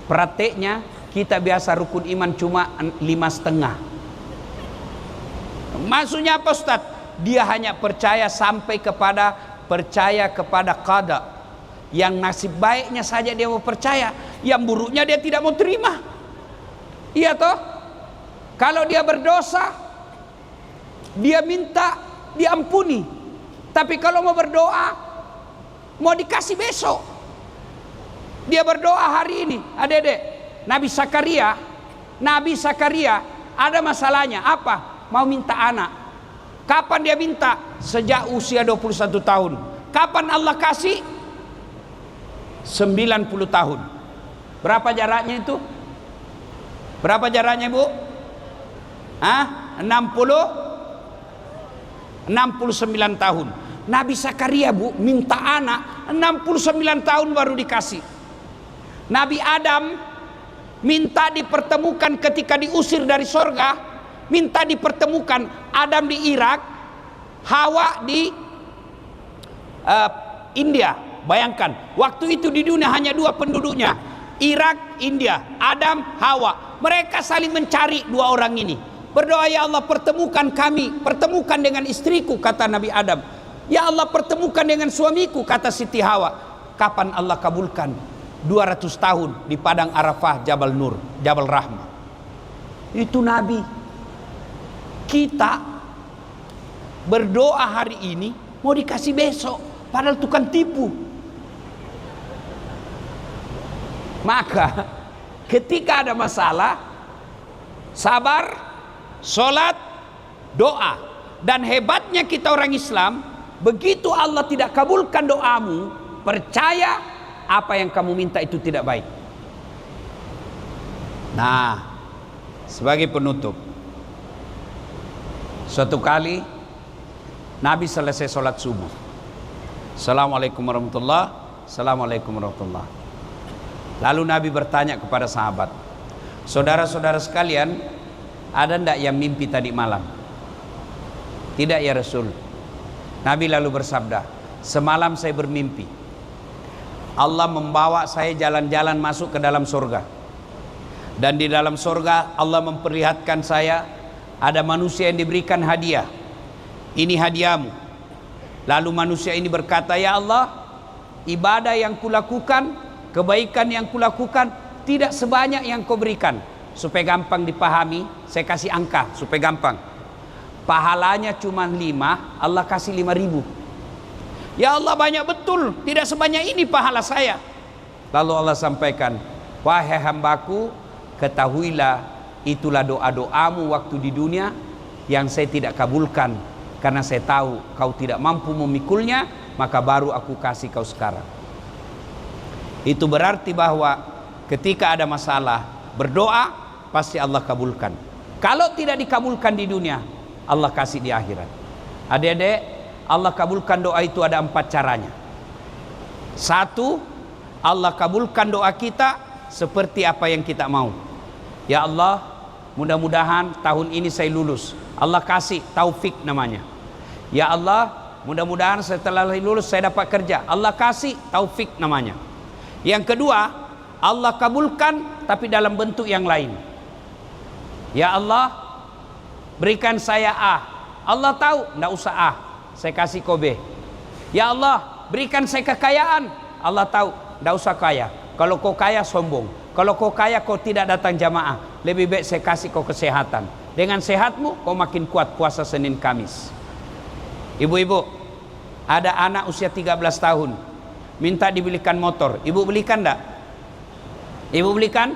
Prakteknya kita biasa rukun iman cuma 5,5. Maksudnya apa Ustaz? Dia hanya percaya sampai kepada qada. Yang nasib baiknya saja dia mau percaya, yang buruknya dia tidak mau terima. Iya toh? Kalau dia berdosa, dia minta diampuni. Tapi kalau mau berdoa, mau dikasih besok. Dia berdoa hari ini. Adik-adik, Nabi Zakaria ada masalahnya. Apa? Mau minta anak. Kapan dia minta? Sejak usia 21 tahun. Kapan Allah kasih? 90 tahun. Berapa jaraknya itu? Berapa jaraknya, Bu? 69 tahun. Nabi Zakaria, Bu, minta anak 69 tahun baru dikasih. Nabi Adam minta dipertemukan ketika diusir dari sorga, minta dipertemukan. Adam di Irak, Hawa di India. Bayangkan, waktu itu di dunia hanya 2 penduduknya, Irak, India, Adam, Hawa. Mereka saling mencari 2 orang ini. Berdoa, ya Allah pertemukan kami, pertemukan dengan istriku, kata Nabi Adam. Ya Allah pertemukan dengan suamiku, kata Siti Hawa. Kapan Allah kabulkan? 200 tahun di padang Arafah, Jabal Nur, Jabal Rahmah. Itu Nabi. Kita berdoa hari ini mau dikasih besok, padahal tukang tipu. Maka ketika ada masalah, sabar, sholat, doa. Dan hebatnya kita orang Islam, begitu Allah tidak kabulkan doamu, percaya apa yang kamu minta itu tidak baik. Nah, sebagai penutup, suatu kali Nabi selesai sholat subuh, Assalamualaikum warahmatullahi wabarakatuh. Assalamualaikum warahmatullahi wabarakatuh. Lalu Nabi bertanya kepada sahabat, saudara-saudara sekalian, ada ndak yang mimpi tadi malam? Tidak ya Rasul. Nabi lalu bersabda, semalam saya bermimpi Allah membawa saya jalan-jalan masuk ke dalam surga. Dan di dalam surga Allah memperlihatkan saya ada manusia yang diberikan hadiah. Ini hadiahmu. Lalu manusia ini berkata, ya Allah, ibadah yang kulakukan, kebaikan yang kulakukan tidak sebanyak yang kau berikan. Supaya gampang dipahami, saya kasih angka supaya gampang. Pahalanya cuma 5, Allah kasih 5.000. Ya Allah banyak betul, tidak sebanyak ini pahala saya. Lalu Allah sampaikan, wahai hambaku, ketahuilah itulah doa-doamu waktu di dunia yang saya tidak kabulkan. Karena saya tahu kau tidak mampu memikulnya, maka baru aku kasih kau sekarang. Itu berarti bahwa ketika ada masalah, berdoa pasti Allah kabulkan. Kalau tidak dikabulkan di dunia, Allah kasih di akhirat. Adik-adik, Allah kabulkan doa itu ada 4 caranya. 1, Allah kabulkan doa kita seperti apa yang kita mau. Ya Allah, mudah-mudahan tahun ini saya lulus. Allah kasih taufik namanya. Ya Allah, mudah-mudahan setelah lulus saya dapat kerja. Allah kasih taufik namanya. Yang kedua, Allah kabulkan tapi dalam bentuk yang lain. Ya Allah, berikan saya A. Allah tahu, tidak usah A, saya kasih kau B. Ya Allah, berikan saya kekayaan. Allah tahu, tidak usah kaya. Kalau kau kaya sombong. Kalau kau kaya kau tidak datang jamaah. Lebih baik saya kasih kau kesehatan. Dengan sehatmu kau makin kuat puasa Senin Kamis. Ibu-ibu, ada anak usia 13 tahun minta dibelikan motor. Ibu belikan enggak? Ibu belikan?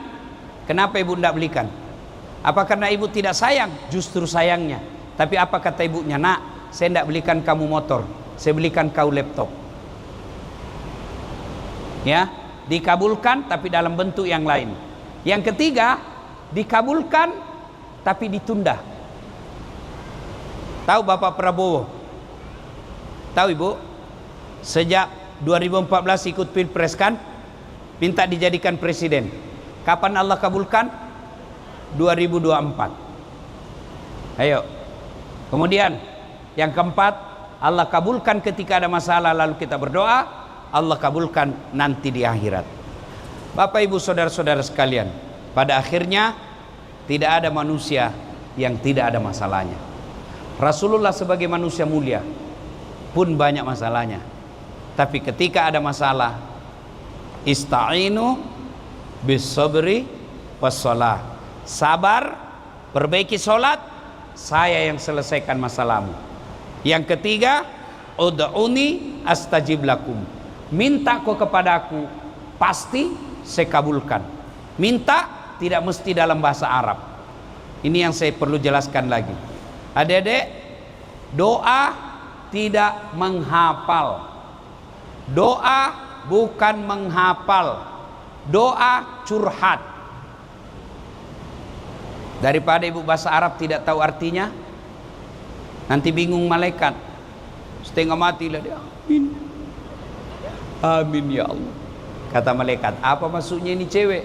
Kenapa ibu tidak belikan? Apa karena ibu tidak sayang? Justru sayangnya. Tapi apa kata ibunya? Nak, saya tidak belikan kamu motor, saya belikan kau laptop. Ya, dikabulkan tapi dalam bentuk yang lain. Yang ketiga, dikabulkan tapi ditunda. Tahu Bapak Prabowo? Tahu Ibu? Sejak 2014 ikut Pilpres kan? Minta dijadikan presiden. Kapan Allah kabulkan? 2024. Ayo. Kemudian yang keempat, Allah kabulkan ketika ada masalah lalu kita berdoa, Allah kabulkan nanti di akhirat. Bapak Ibu saudara-saudara sekalian, pada akhirnya tidak ada manusia yang tidak ada masalahnya. Rasulullah sebagai manusia mulia pun banyak masalahnya. Tapi ketika ada masalah, ista'inu bis sabri was shalah. Sabar, perbaiki solat, saya yang selesaikan masalahmu. Yang ketiga, ud'uni astajib lakum. Minta kau kepadaku, pasti saya kabulkan. Minta tidak mesti dalam bahasa Arab. Ini yang saya perlu jelaskan lagi. Adik-adik, doa tidak menghafal. Doa bukan menghafal. Doa curhat. Daripada ibu bahasa Arab tidak tahu artinya, nanti bingung malaikat. Setengah mati lah dia. Amin. Amin ya Allah. Kata malaikat, apa maksudnya ini cewek?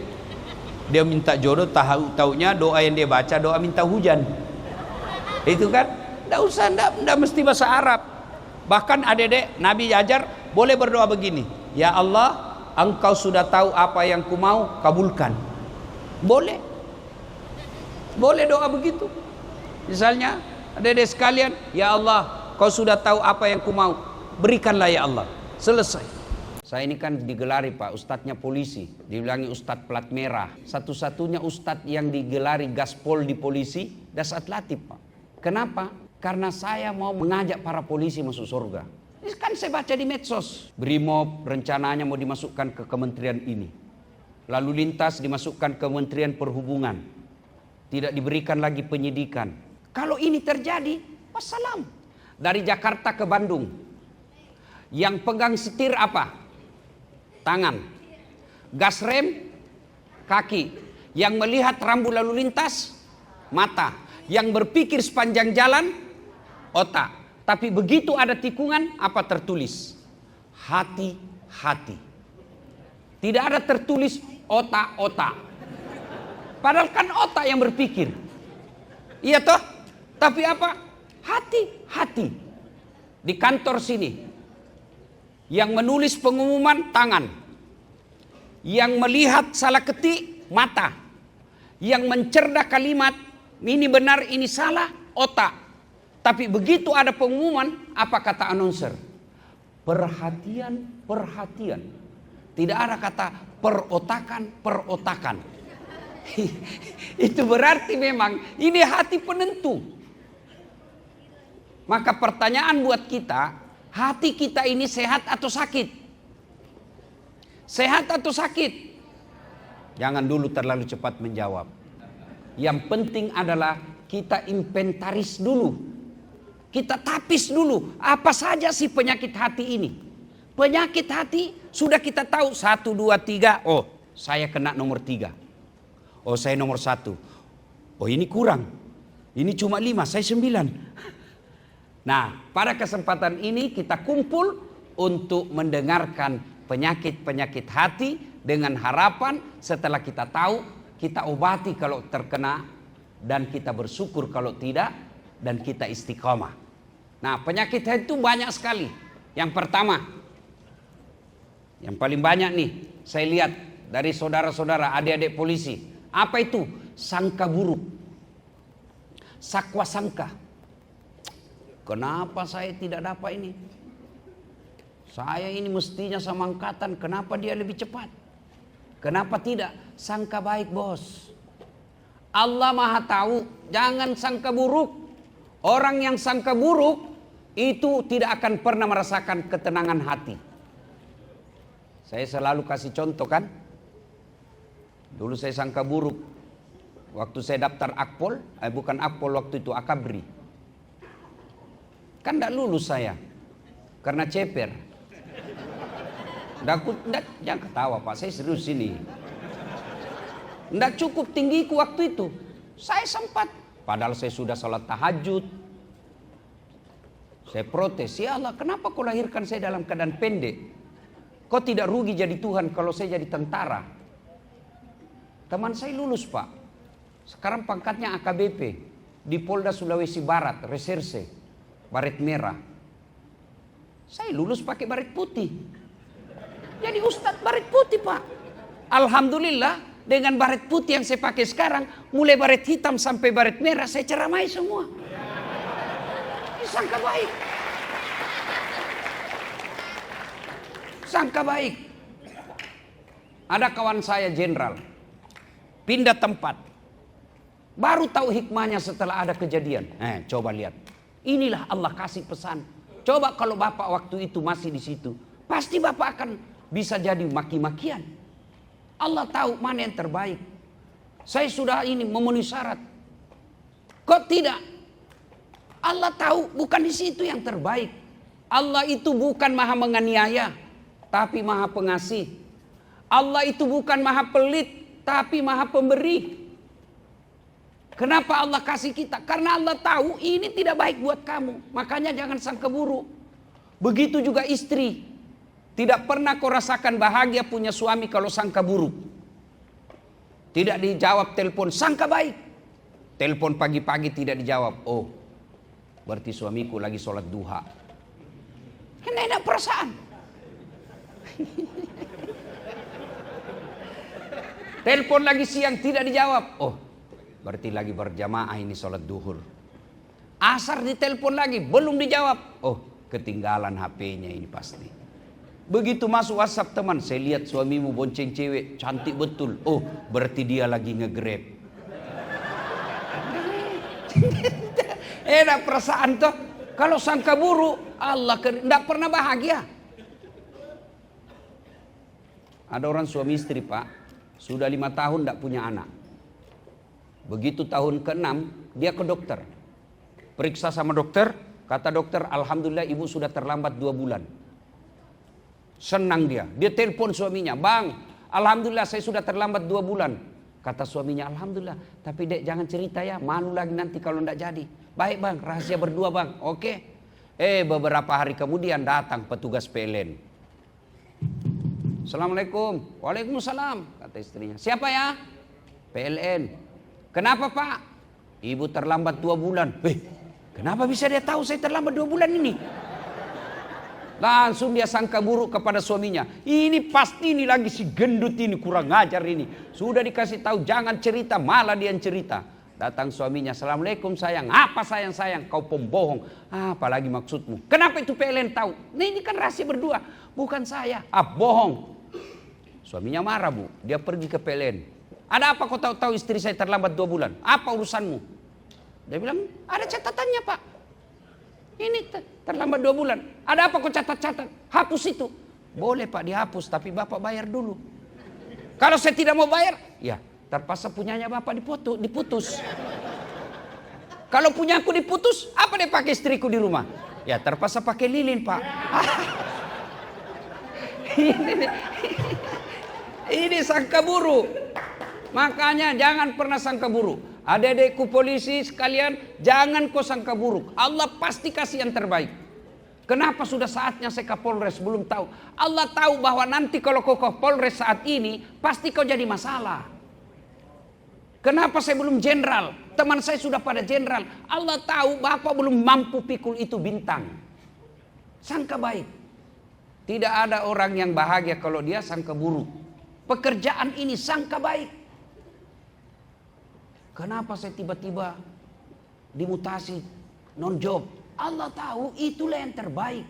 Dia minta jodoh, taunya doa yang dia baca doa minta hujan. Itu kan? Tidak usah, tidak mesti bahasa Arab. Bahkan adik-adik, Nabi ajar boleh berdoa begini. Ya Allah, Engkau sudah tahu apa yang ku mau, kabulkan. Boleh. Boleh doa begitu. Misalnya, adik-adik sekalian, ya Allah, Kau sudah tahu apa yang ku mau, berikanlah ya Allah. Selesai. Saya ini kan digelari Pak, ustadznya polisi, dibilangi ustadz plat merah. Satu-satunya ustadz yang digelari gaspol di polisi, Dasat Latif Pak. Kenapa? Karena saya mau mengajak para polisi masuk surga. Ini kan saya baca di medsos. Brimob rencananya mau dimasukkan ke kementerian ini. Lalu lintas dimasukkan ke Kementerian Perhubungan. Tidak diberikan lagi penyidikan. Kalau ini terjadi, wassalam. Dari Jakarta ke Bandung. Yang pegang setir apa? Tangan. Gas rem, kaki. Yang melihat rambu lalu lintas, mata. Yang berpikir sepanjang jalan, otak. Tapi begitu ada tikungan, apa tertulis? Hati-hati. Tidak ada tertulis otak-otak. Padahal kan otak yang berpikir. Iya toh? Tapi apa? Hati-hati. Di kantor sini. Yang menulis pengumuman, tangan. Yang melihat salah ketik, mata. Yang mencerdah kalimat, ini benar, ini salah, otak. Tapi begitu ada pengumuman, apa kata announcer? Perhatian, perhatian. Tidak ada kata perotakan, perotakan. Itu berarti memang ini hati penentu. Maka pertanyaan buat kita, hati kita ini sehat atau sakit? Sehat atau sakit? Jangan dulu terlalu cepat menjawab. Yang penting adalah kita inventaris dulu. Kita tapis dulu. Apa saja sih penyakit hati ini? Penyakit hati sudah kita tahu. 1, 2, 3. Oh, saya kena nomor 3. Oh, saya nomor 1. Oh, ini kurang. Ini cuma 5, saya 9. Nah, pada kesempatan ini kita kumpul untuk mendengarkan penyakit-penyakit hati dengan harapan setelah kita tahu, kita obati kalau terkena, dan kita bersyukur kalau tidak, dan kita istiqomah. Nah, penyakit hati itu banyak sekali. Yang pertama, yang paling banyak nih, saya lihat dari saudara-saudara, adik-adik polisi. Apa itu? Sangka buruk. Sakwa sangka. Kenapa saya tidak dapat ini? Saya ini mestinya sama angkatan, kenapa dia lebih cepat? Kenapa tidak? Sangka baik bos. Allah Maha tahu, jangan sangka buruk. Orang yang sangka buruk itu tidak akan pernah merasakan ketenangan hati. Saya selalu kasih contoh kan. Dulu saya sangka buruk. Waktu saya daftar Akpol, bukan Akpol waktu itu, Akabri. Kan tidak lulus saya. Karena ceper. Jangan ketawa Pak, saya serius ini. Tidak cukup tinggiku waktu itu. Saya sempat. Padahal saya sudah sholat tahajud. Saya protes, ya Allah kenapa kau lahirkan saya dalam keadaan pendek? Kau tidak rugi jadi Tuhan kalau saya jadi tentara. Teman saya lulus Pak. Sekarang pangkatnya AKBP. Di Polda Sulawesi Barat, reserse. Baret merah. Saya lulus pakai baret putih. Jadi Ustadz baret putih Pak. Alhamdulillah dengan baret putih yang saya pakai sekarang. Mulai baret hitam sampai baret merah saya ceramai semua. Sangka baik. Sangka baik. Ada kawan saya jenderal. Pindah tempat. Baru tahu hikmahnya setelah ada kejadian. Coba lihat. Inilah Allah kasih pesan. Coba kalau Bapak waktu itu masih di situ. Pasti Bapak akan bisa jadi maki-makian. Allah tahu mana yang terbaik. Saya sudah ini memenuhi syarat. Kok tidak? Allah tahu bukan di situ yang terbaik. Allah itu bukan maha menganiaya, tapi maha pengasih. Allah itu bukan maha pelit, tapi maha pemberi. Kenapa Allah kasih kita? Karena Allah tahu ini tidak baik buat kamu. Makanya jangan sangka buruk. Begitu juga istri. Tidak pernah kau rasakan bahagia punya suami kalau sangka buruk. Tidak dijawab telepon, sangka baik. Telepon pagi-pagi tidak dijawab. Oh, berarti suamiku lagi sholat duha. Kan enak perasaan. Telepon lagi siang tidak dijawab. Oh, berarti lagi berjamaah ini sholat duhur. Asar ditelepon lagi belum dijawab. Oh, ketinggalan HP-nya ini pasti. Begitu masuk WhatsApp teman, saya lihat suamimu bonceng cewek cantik betul. Oh, berarti dia lagi nge-grab. Enak perasaan toh. Kalau sangka buruk, Allah tidak pernah bahagia. Ada orang suami istri Pak, sudah 5 tahun tidak punya anak. Begitu tahun ke-6, dia ke dokter. Periksa sama dokter, kata dokter, alhamdulillah ibu sudah terlambat 2 bulan. Senang dia telepon suaminya, bang, alhamdulillah saya sudah terlambat 2 bulan. Kata suaminya, alhamdulillah, tapi dek jangan cerita ya, malu lagi nanti kalau tidak jadi. Baik bang, rahasia berdua bang, oke. Beberapa hari kemudian datang petugas PLN. Assalamualaikum. Waalaikumsalam, kata istrinya. Siapa ya? PLN. Kenapa pak? Ibu terlambat 2 bulan. Kenapa bisa dia tahu saya terlambat 2 bulan ini? Langsung dia sangka buruk kepada suaminya. Ini pasti ini lagi si gendut ini kurang ngajar ini. Sudah dikasih tahu jangan cerita, malah dia yang cerita. Datang suaminya, assalamualaikum sayang. Apa sayang? Kau pembohong. Apalagi maksudmu? Kenapa itu PLN tahu? Nah, ini kan rahasia berdua. Bukan saya. Bohong. Suaminya marah bu. Dia pergi ke PLN. Ada apa kau tahu istri saya terlambat 2 bulan? Apa urusanmu? Dia bilang ada catatannya pak. Ini terlambat 2 bulan. Ada apa kau catat-catat? Hapus itu. Boleh pak dihapus, tapi bapak bayar dulu. Kalau saya tidak mau bayar, ya terpaksa punyanya bapak diputus. Kalau punya aku diputus, apa dia pakai istriku di rumah? Ya terpaksa pakai lilin pak. Ini sangka buruk. Makanya jangan pernah sangka buruk. Adik-adikku polisi sekalian, jangan kau sangka buruk. Allah pasti kasih yang terbaik. Kenapa sudah saatnya saya Kapolres? Belum tahu. Allah tahu bahwa nanti kalau kau Kapolres saat ini, pasti kau jadi masalah. Kenapa saya belum jenderal? Teman saya sudah pada jenderal. Allah tahu Bapak belum mampu pikul itu bintang. Sangka baik. Tidak ada orang yang bahagia kalau dia sangka buruk. Pekerjaan ini sangka baik. Kenapa saya tiba-tiba dimutasi non job? Allah tahu itulah yang terbaik.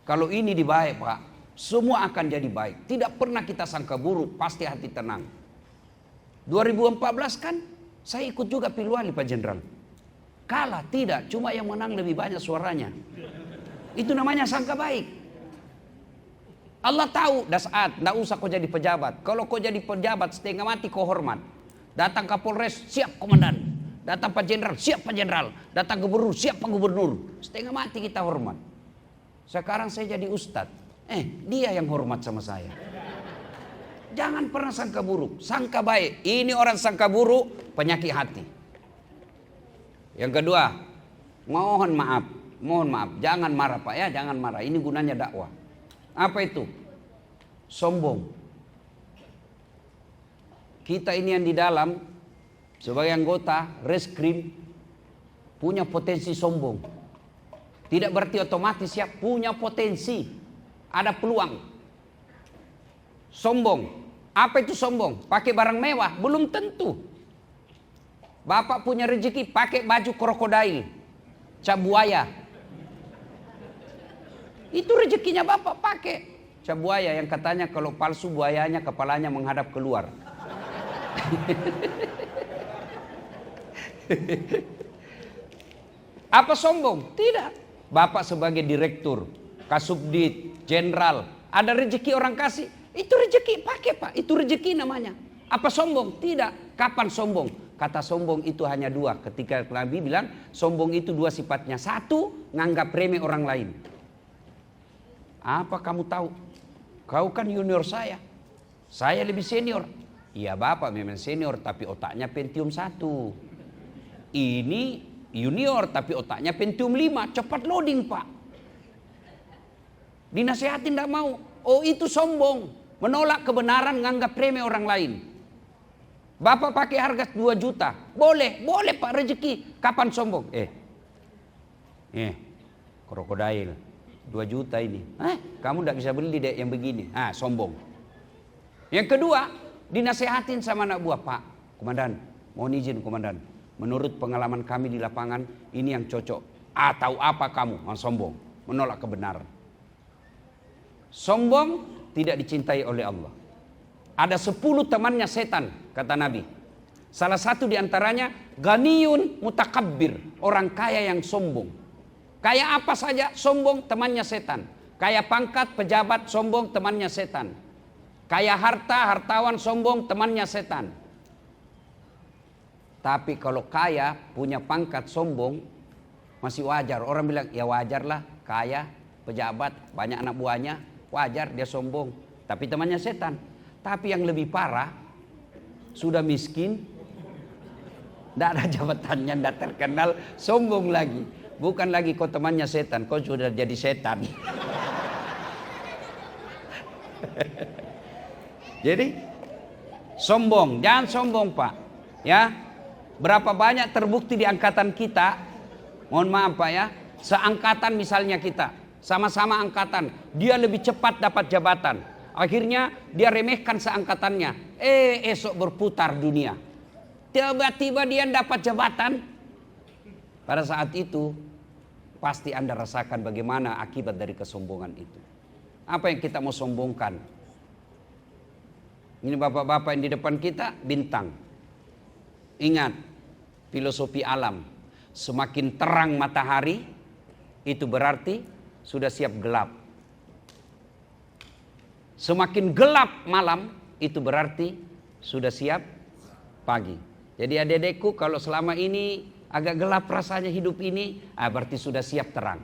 Kalau ini dibaik pak, semua akan jadi baik. Tidak pernah kita sangka buruk, pasti hati tenang. 2014 kan saya ikut juga pilwali Pak Jenderal. Kalah tidak, cuma yang menang lebih banyak suaranya. Itu namanya sangka baik. Allah tahu saat tidak usah kau jadi pejabat. Kalau kau jadi pejabat setengah mati kau hormat. Datang Kapolres, siap komandan. Datang Pak Jenderal, siap Pak Jenderal. Datang Gubernur, siap Pak Gubernur. Setengah mati kita hormat. Sekarang saya jadi ustadz. Dia yang hormat sama saya. Jangan pernah sangka buruk, sangka baik. Ini orang sangka buruk, penyakit hati. Yang kedua, mohon maaf, jangan marah Pak ya, jangan marah. Ini gunanya dakwah. Apa itu? Sombong. Kita ini yang di dalam sebagai anggota reskrim punya potensi sombong. Tidak berarti otomatis ya, punya potensi, ada peluang. Sombong. Apa itu sombong? Pakai barang mewah? Belum tentu. Bapak punya rezeki pakai baju krokodil, cap buaya. Itu rezekinya Bapak pakai cap buaya yang katanya kalau palsu buayanya kepalanya menghadap keluar. Apa sombong? Tidak. Bapak sebagai direktur, kasubdit, jenderal, ada rezeki orang kasih. Itu rezeki, pakai Pak. Itu rezeki namanya. Apa sombong? Tidak. Kapan sombong? Kata sombong itu hanya dua. Ketika Nabi bilang sombong itu dua sifatnya. Satu, nganggap remeh orang lain. Apa kamu tahu? Kau kan junior saya. Saya lebih senior. Iya Bapak memang senior tapi otaknya Pentium 1. Ini junior tapi otaknya Pentium 5. Cepat loading Pak. Dinasehatin tidak mau. Oh itu sombong. Menolak kebenaran, nganggap remeh orang lain. Bapak pakai harga 2 juta. Boleh Pak rezeki. Kapan sombong? Krokodil 2 juta ini. Kamu tidak bisa beli dek yang begini. Sombong. Yang kedua, dinasehatin sama anak buah. Pak, komandan, mohon izin komandan. Menurut pengalaman kami di lapangan, ini yang cocok. Tahu apa kamu? Sombong. Menolak kebenaran. Sombong tidak dicintai oleh Allah. Ada 10 temannya setan, kata Nabi. Salah satu diantaranya ganiyun mutakabbir, orang kaya yang sombong. Kaya apa saja sombong, temannya setan. Kaya pangkat, pejabat, sombong, temannya setan. Kaya harta, hartawan, sombong, temannya setan. Tapi kalau kaya, punya pangkat, sombong, masih wajar. Orang bilang, ya wajarlah, kaya, pejabat, banyak anak buahnya, wajar dia sombong. Tapi temannya setan. Tapi yang lebih parah, sudah miskin, tidak ada jabatannya, tidak terkenal, sombong lagi. Bukan lagi kau temannya setan, kau sudah jadi setan. Jadi sombong, jangan sombong Pak. Ya, berapa banyak terbukti di angkatan kita, mohon maaf Pak ya, seangkatan misalnya kita, sama-sama angkatan, dia lebih cepat dapat jabatan. Akhirnya dia remehkan seangkatannya. Esok berputar dunia. Tiba-tiba dia dapat jabatan. Pada saat itu pasti Anda rasakan bagaimana akibat dari kesombongan itu. Apa yang kita mau sombongkan? Ini bapak-bapak yang di depan kita bintang. Ingat filosofi alam. Semakin terang matahari itu berarti sudah siap gelap. Semakin gelap malam itu berarti sudah siap pagi. Jadi adik-adikku kalau selama ini agak gelap rasanya hidup ini, berarti sudah siap terang.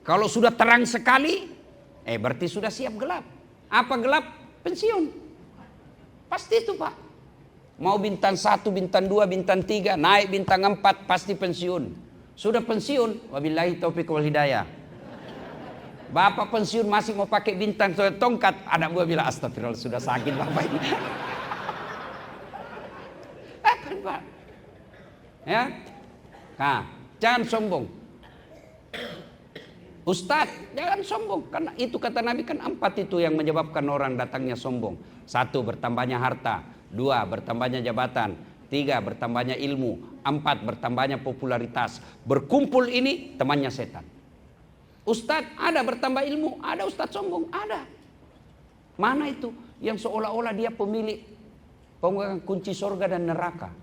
Kalau sudah terang sekali, berarti sudah siap gelap. Apa gelap? Pensiun. Pasti itu Pak. Mau bintang 1, bintang 2, bintang 3, naik bintang 4 pasti pensiun. Sudah pensiun, wabillahi taufiq wal hidayah. Bapak pensiun masih mau pakai bintang tongkat, anak buah bilang astagfirullah sudah sakit bapak ini. Kan Pak? Ya, jangan sombong. Ustadz, jangan sombong. Karena itu kata Nabi kan 4 itu yang menyebabkan orang datangnya sombong. 1, bertambahnya harta. 2, bertambahnya jabatan. 3, bertambahnya ilmu. 4, bertambahnya popularitas. Berkumpul ini temannya setan. Ustadz ada bertambah ilmu, ada ustadz sombong, ada. Mana itu yang seolah-olah dia pemilik pemegang kunci surga dan neraka?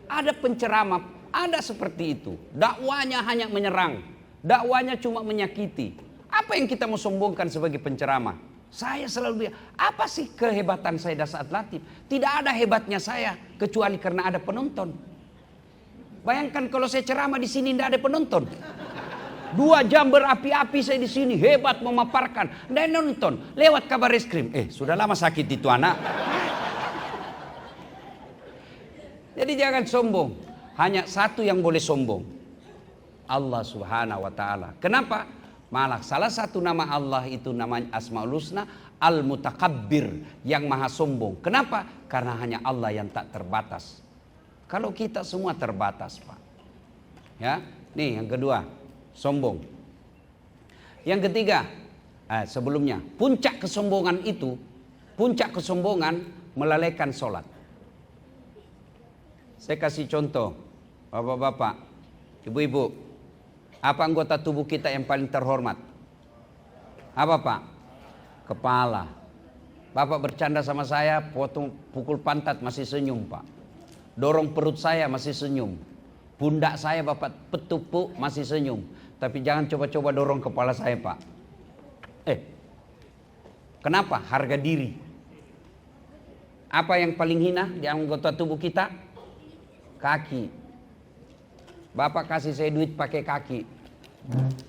Ada penceramah, ada seperti itu. Dakwanya hanya menyerang, dakwanya cuma menyakiti. Apa yang kita mau sombongkan sebagai penceramah? Saya selalu bilang, apa sih kehebatan saya Dasaat Latif? Tidak ada hebatnya saya kecuali karena ada penonton. Bayangkan kalau saya ceramah di sini tidak ada penonton. 2 jam berapi-api saya di sini, hebat memaparkan. Dan nonton lewat kabar reskrim. Sudah lama sakit itu anak. Jadi jangan sombong. Hanya satu yang boleh sombong, Allah Subhanahu wa taala. Kenapa? Malah salah satu nama Allah itu namanya Asmaul Husna, Al-Mutakabbir, yang maha sombong. Kenapa? Karena hanya Allah yang tak terbatas. Kalau kita semua terbatas, Pak. Ya, nih yang kedua, sombong. Yang ketiga, sebelumnya, puncak kesombongan melalaikan sholat. Saya kasih contoh, bapak-bapak, ibu-ibu, apa anggota tubuh kita yang paling terhormat? Apa, Pak? Kepala. Bapak bercanda sama saya, pukul pantat masih senyum, Pak. Dorong perut saya masih senyum. Pundak saya Bapak petupuk masih senyum. Tapi jangan coba-coba dorong kepala saya, Pak. Kenapa? Harga diri. Apa yang paling hina di anggota tubuh kita? Kaki. Bapak kasih saya duit pakai kaki.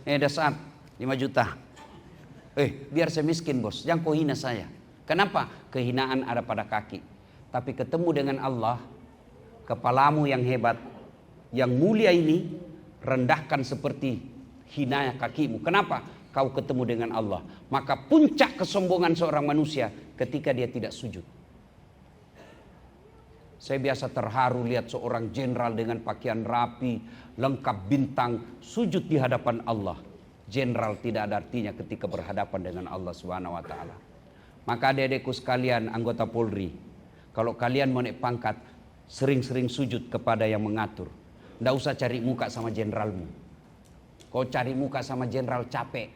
Ada saat 5 juta. Biar saya miskin, bos. Jangan kau hina saya. Kenapa? Kehinaan ada pada kaki. Tapi ketemu dengan Allah, kepalamu yang hebat, yang mulia ini, rendahkan seperti hinanya kakimu. Kenapa? Kau ketemu dengan Allah. Maka puncak kesombongan seorang manusia ketika dia tidak sujud. Saya biasa terharu lihat seorang jenderal dengan pakaian rapi, lengkap bintang, sujud di hadapan Allah. Jenderal tidak ada artinya ketika berhadapan dengan Allah Subhanahu wa taala. Maka adik-adikku sekalian anggota Polri, kalau kalian mau naik pangkat, sering-sering sujud kepada yang mengatur. Nggak usah cari muka sama jenderalmu. Kau cari muka sama jenderal capek.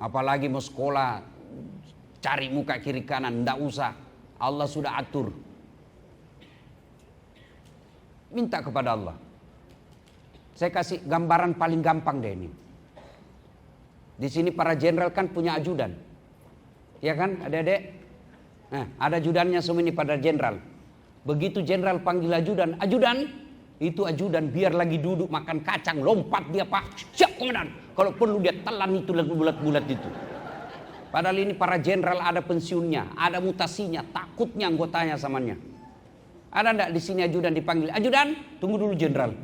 Apalagi mau sekolah, cari muka kiri kanan, nggak usah. Allah sudah atur. Minta kepada Allah. Saya kasih gambaran paling gampang deh ini. Di sini para jenderal kan punya ajudan. Ya kan, adik-adik? Nah, ada ajudannya semua ini pada jenderal. Begitu jenderal panggil ajudan, itu ajudan biar lagi duduk makan kacang, lompat dia, Pak. Siap komandan. Kalau perlu dia telan itu lagu bulat-bulat itu. Padahal ini para jenderal ada pensiunnya, ada mutasinya, takutnya anggotanya samanya. Ada enggak di sini ajudan dipanggil? Ajudan, tunggu dulu jenderal.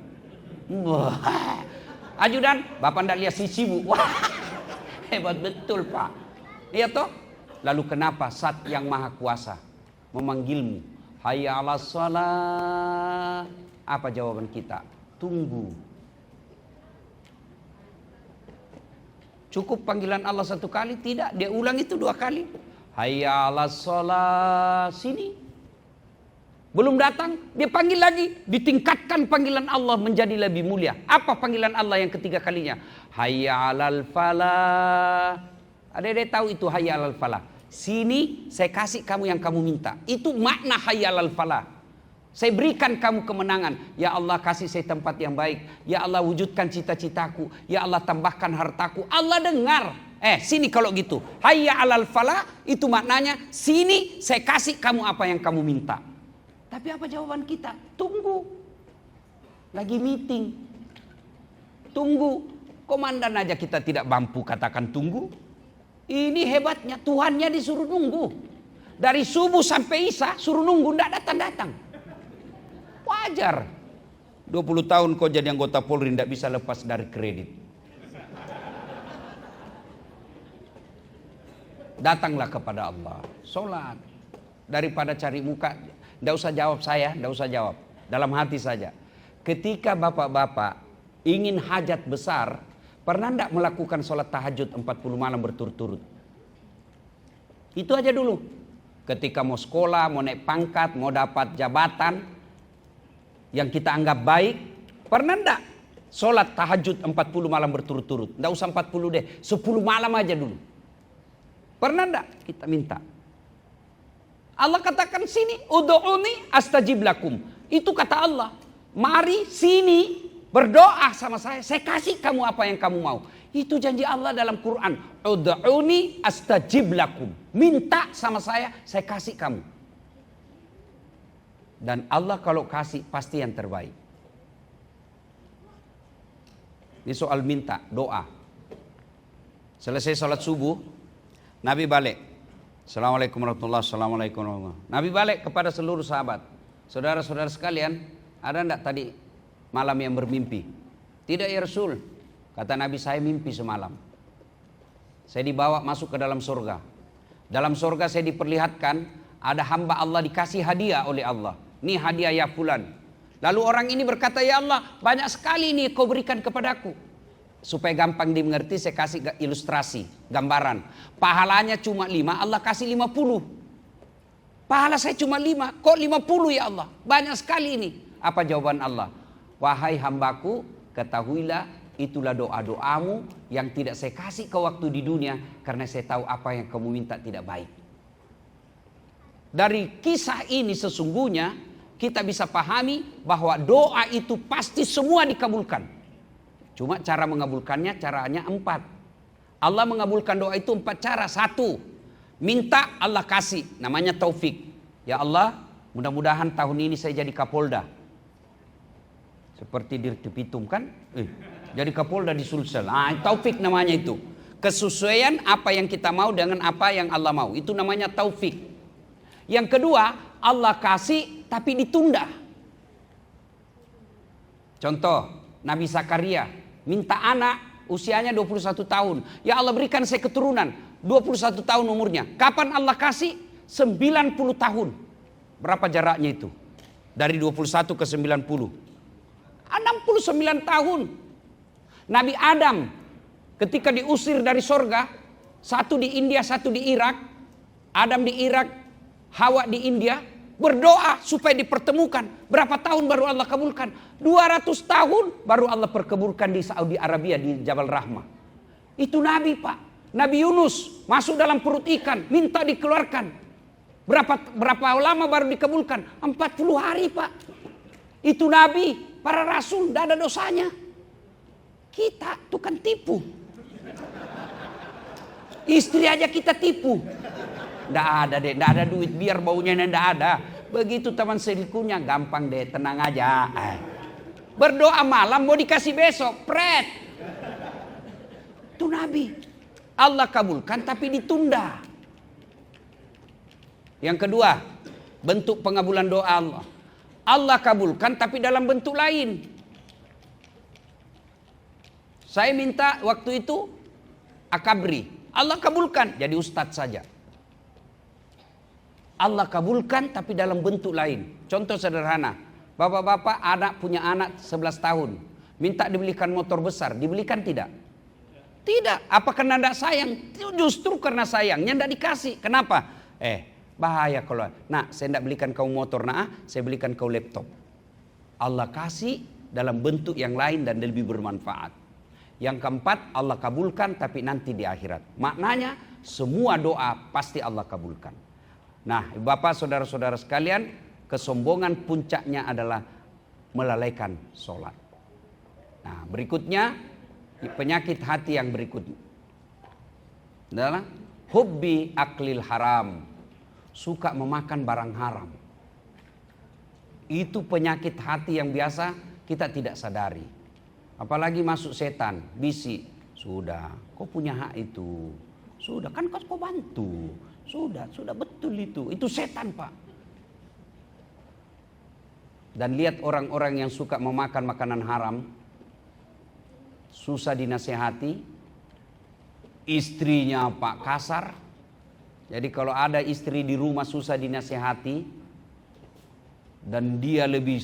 Wah. Ajudan, Bapak enggak lihat sisimu. Wah. Hebat betul, Pak. Iya toh? Lalu kenapa Zat yang Maha Kuasa memanggilmu? Hayya 'alas shalah. Apa jawaban kita? Tunggu. Cukup panggilan Allah 1 kali? Tidak, dia ulang itu 2 kali. Hayya 'alas shalah, sini. Belum datang, dia panggil lagi. Ditingkatkan panggilan Allah menjadi lebih mulia. Apa panggilan Allah yang ketiga kalinya? Hayya 'alal falah. Ada tahu itu hayya 'alal falah? Sini saya kasih kamu yang kamu minta. Itu makna hayya 'alal falah. Saya berikan kamu kemenangan. Ya Allah kasih saya tempat yang baik. Ya Allah wujudkan cita-citaku. Ya Allah tambahkan hartaku. Allah dengar. Sini kalau gitu. Hayya 'alal falah itu maknanya sini saya kasih kamu apa yang kamu minta. Tapi apa jawaban kita? Tunggu. Lagi meeting. Tunggu. Komandan aja kita tidak mampu katakan tunggu. Ini hebatnya Tuhannya disuruh nunggu. Dari subuh sampai isya suruh nunggu, tidak datang-datang. Wajar. 20 tahun kau jadi anggota Polri tidak bisa lepas dari kredit. Datanglah kepada Allah. Sholat. Daripada cari muka. Tidak usah jawab saya, tidak usah jawab. Dalam hati saja. Ketika bapak-bapak ingin hajat besar, pernah tidak melakukan sholat tahajud 40 malam berturut-turut? Itu aja dulu. Ketika mau sekolah, mau naik pangkat, mau dapat jabatan yang kita anggap baik, pernah tidak sholat tahajud 40 malam berturut-turut? Tidak usah 40 deh, 10 malam aja dulu. Pernah tidak? Kita minta. Allah katakan sini, ud'uni astajib lakum. Itu kata Allah. Mari sini berdoa sama saya kasih kamu apa yang kamu mau. Itu janji Allah dalam Quran. Ud'uni astajib lakum. Minta sama saya kasih kamu. Dan Allah kalau kasih pasti yang terbaik. Ini soal minta, doa. Selesai sholat subuh, Nabi balik. Assalamualaikum warahmatullahi wabarakatuh. Assalamualaikum warahmatullahi wabarakatuh. Nabi balik kepada seluruh sahabat. Saudara-saudara sekalian, ada enggak tadi malam yang bermimpi? Tidak ya Rasul. Kata Nabi, saya mimpi semalam. Saya dibawa masuk ke dalam surga. Dalam surga saya diperlihatkan ada hamba Allah dikasih hadiah oleh Allah. Ini hadiah ya fulan. Lalu orang ini berkata, ya Allah banyak sekali ini kau berikan kepadaku. Supaya gampang dimengerti saya kasih ilustrasi, gambaran. Pahalanya cuma 5, Allah kasih 50. Pahala saya cuma 5, kok 50 ya Allah? Banyak sekali ini. Apa jawaban Allah? Wahai hambaku, ketahuilah itulah doa-doamu yang tidak saya kasih ke waktu di dunia. Karena saya tahu apa yang kamu minta tidak baik. Dari kisah ini sesungguhnya kita bisa pahami bahwa doa itu pasti semua dikabulkan. Cuma cara mengabulkannya caranya 4. Allah mengabulkan doa itu 4 cara. 1, minta Allah kasih, namanya taufik. Ya Allah, mudah-mudahan tahun ini saya jadi Kapolda. Seperti Dirti Pitum kan? Jadi Kapolda di Sulsel. Taufik namanya itu. Kesesuaian apa yang kita mau dengan apa yang Allah mau. Itu namanya taufik. Yang kedua, Allah kasih tapi ditunda. Contoh, Nabi Zakaria minta anak usianya 21 tahun. Ya Allah berikan saya keturunan. 21 tahun umurnya. Kapan Allah kasih? 90 tahun. Berapa jaraknya itu? Dari 21 ke 90. 69 tahun. Nabi Adam ketika diusir dari sorga, satu di India, satu di Irak. Adam di Irak, Hawa di India, berdoa supaya dipertemukan. Berapa tahun baru Allah kabulkan? 200 tahun baru Allah perkabulkan di Saudi Arabia di Jabal Rahmah. Itu Nabi Pak. Nabi Yunus masuk dalam perut ikan, minta dikeluarkan. Berapa lama baru dikabulkan? 40 hari Pak. Itu Nabi, para Rasul, tidak ada dosanya. Kita tukang tipu. Istri aja kita tipu. Tidak ada deh, tidak ada duit, biar baunya tidak ada. Begitu teman selingkuhnya, gampang deh, tenang aja. Berdoa malam mau dikasih besok, pret. Itu Nabi. Allah kabulkan tapi ditunda. Yang kedua, bentuk pengabulan doa Allah. Allah kabulkan tapi dalam bentuk lain. Saya minta waktu itu akabri. Allah kabulkan jadi ustadz saja. Allah kabulkan tapi dalam bentuk lain. Contoh sederhana. Bapak-bapak anak punya anak 11 tahun. Minta dibelikan motor besar. Dibelikan tidak? Tidak. Apa karena tidak sayang? Justru karena sayangnya tidak dikasih. Kenapa? Bahaya kalau. Nah, saya tidak belikan kau motor. Nah, saya belikan kau laptop. Allah kasih dalam bentuk yang lain dan lebih bermanfaat. Yang keempat, Allah kabulkan tapi nanti di akhirat. Maknanya semua doa pasti Allah kabulkan. Nah, Bapak, saudara-saudara sekalian, kesombongan puncaknya adalah melalaikan sholat. Nah, berikutnya penyakit hati yang berikutnya adalah hubbi aklil haram, suka memakan barang haram. Itu penyakit hati yang biasa kita tidak sadari. Apalagi masuk setan, bisi, sudah, kau punya hak itu, sudah kan kau bantu. Sudah betul itu setan Pak. Dan lihat orang-orang yang suka memakan makanan haram, susah dinasehati, istrinya Pak kasar. Jadi kalau ada istri di rumah susah dinasehati, dan dia lebih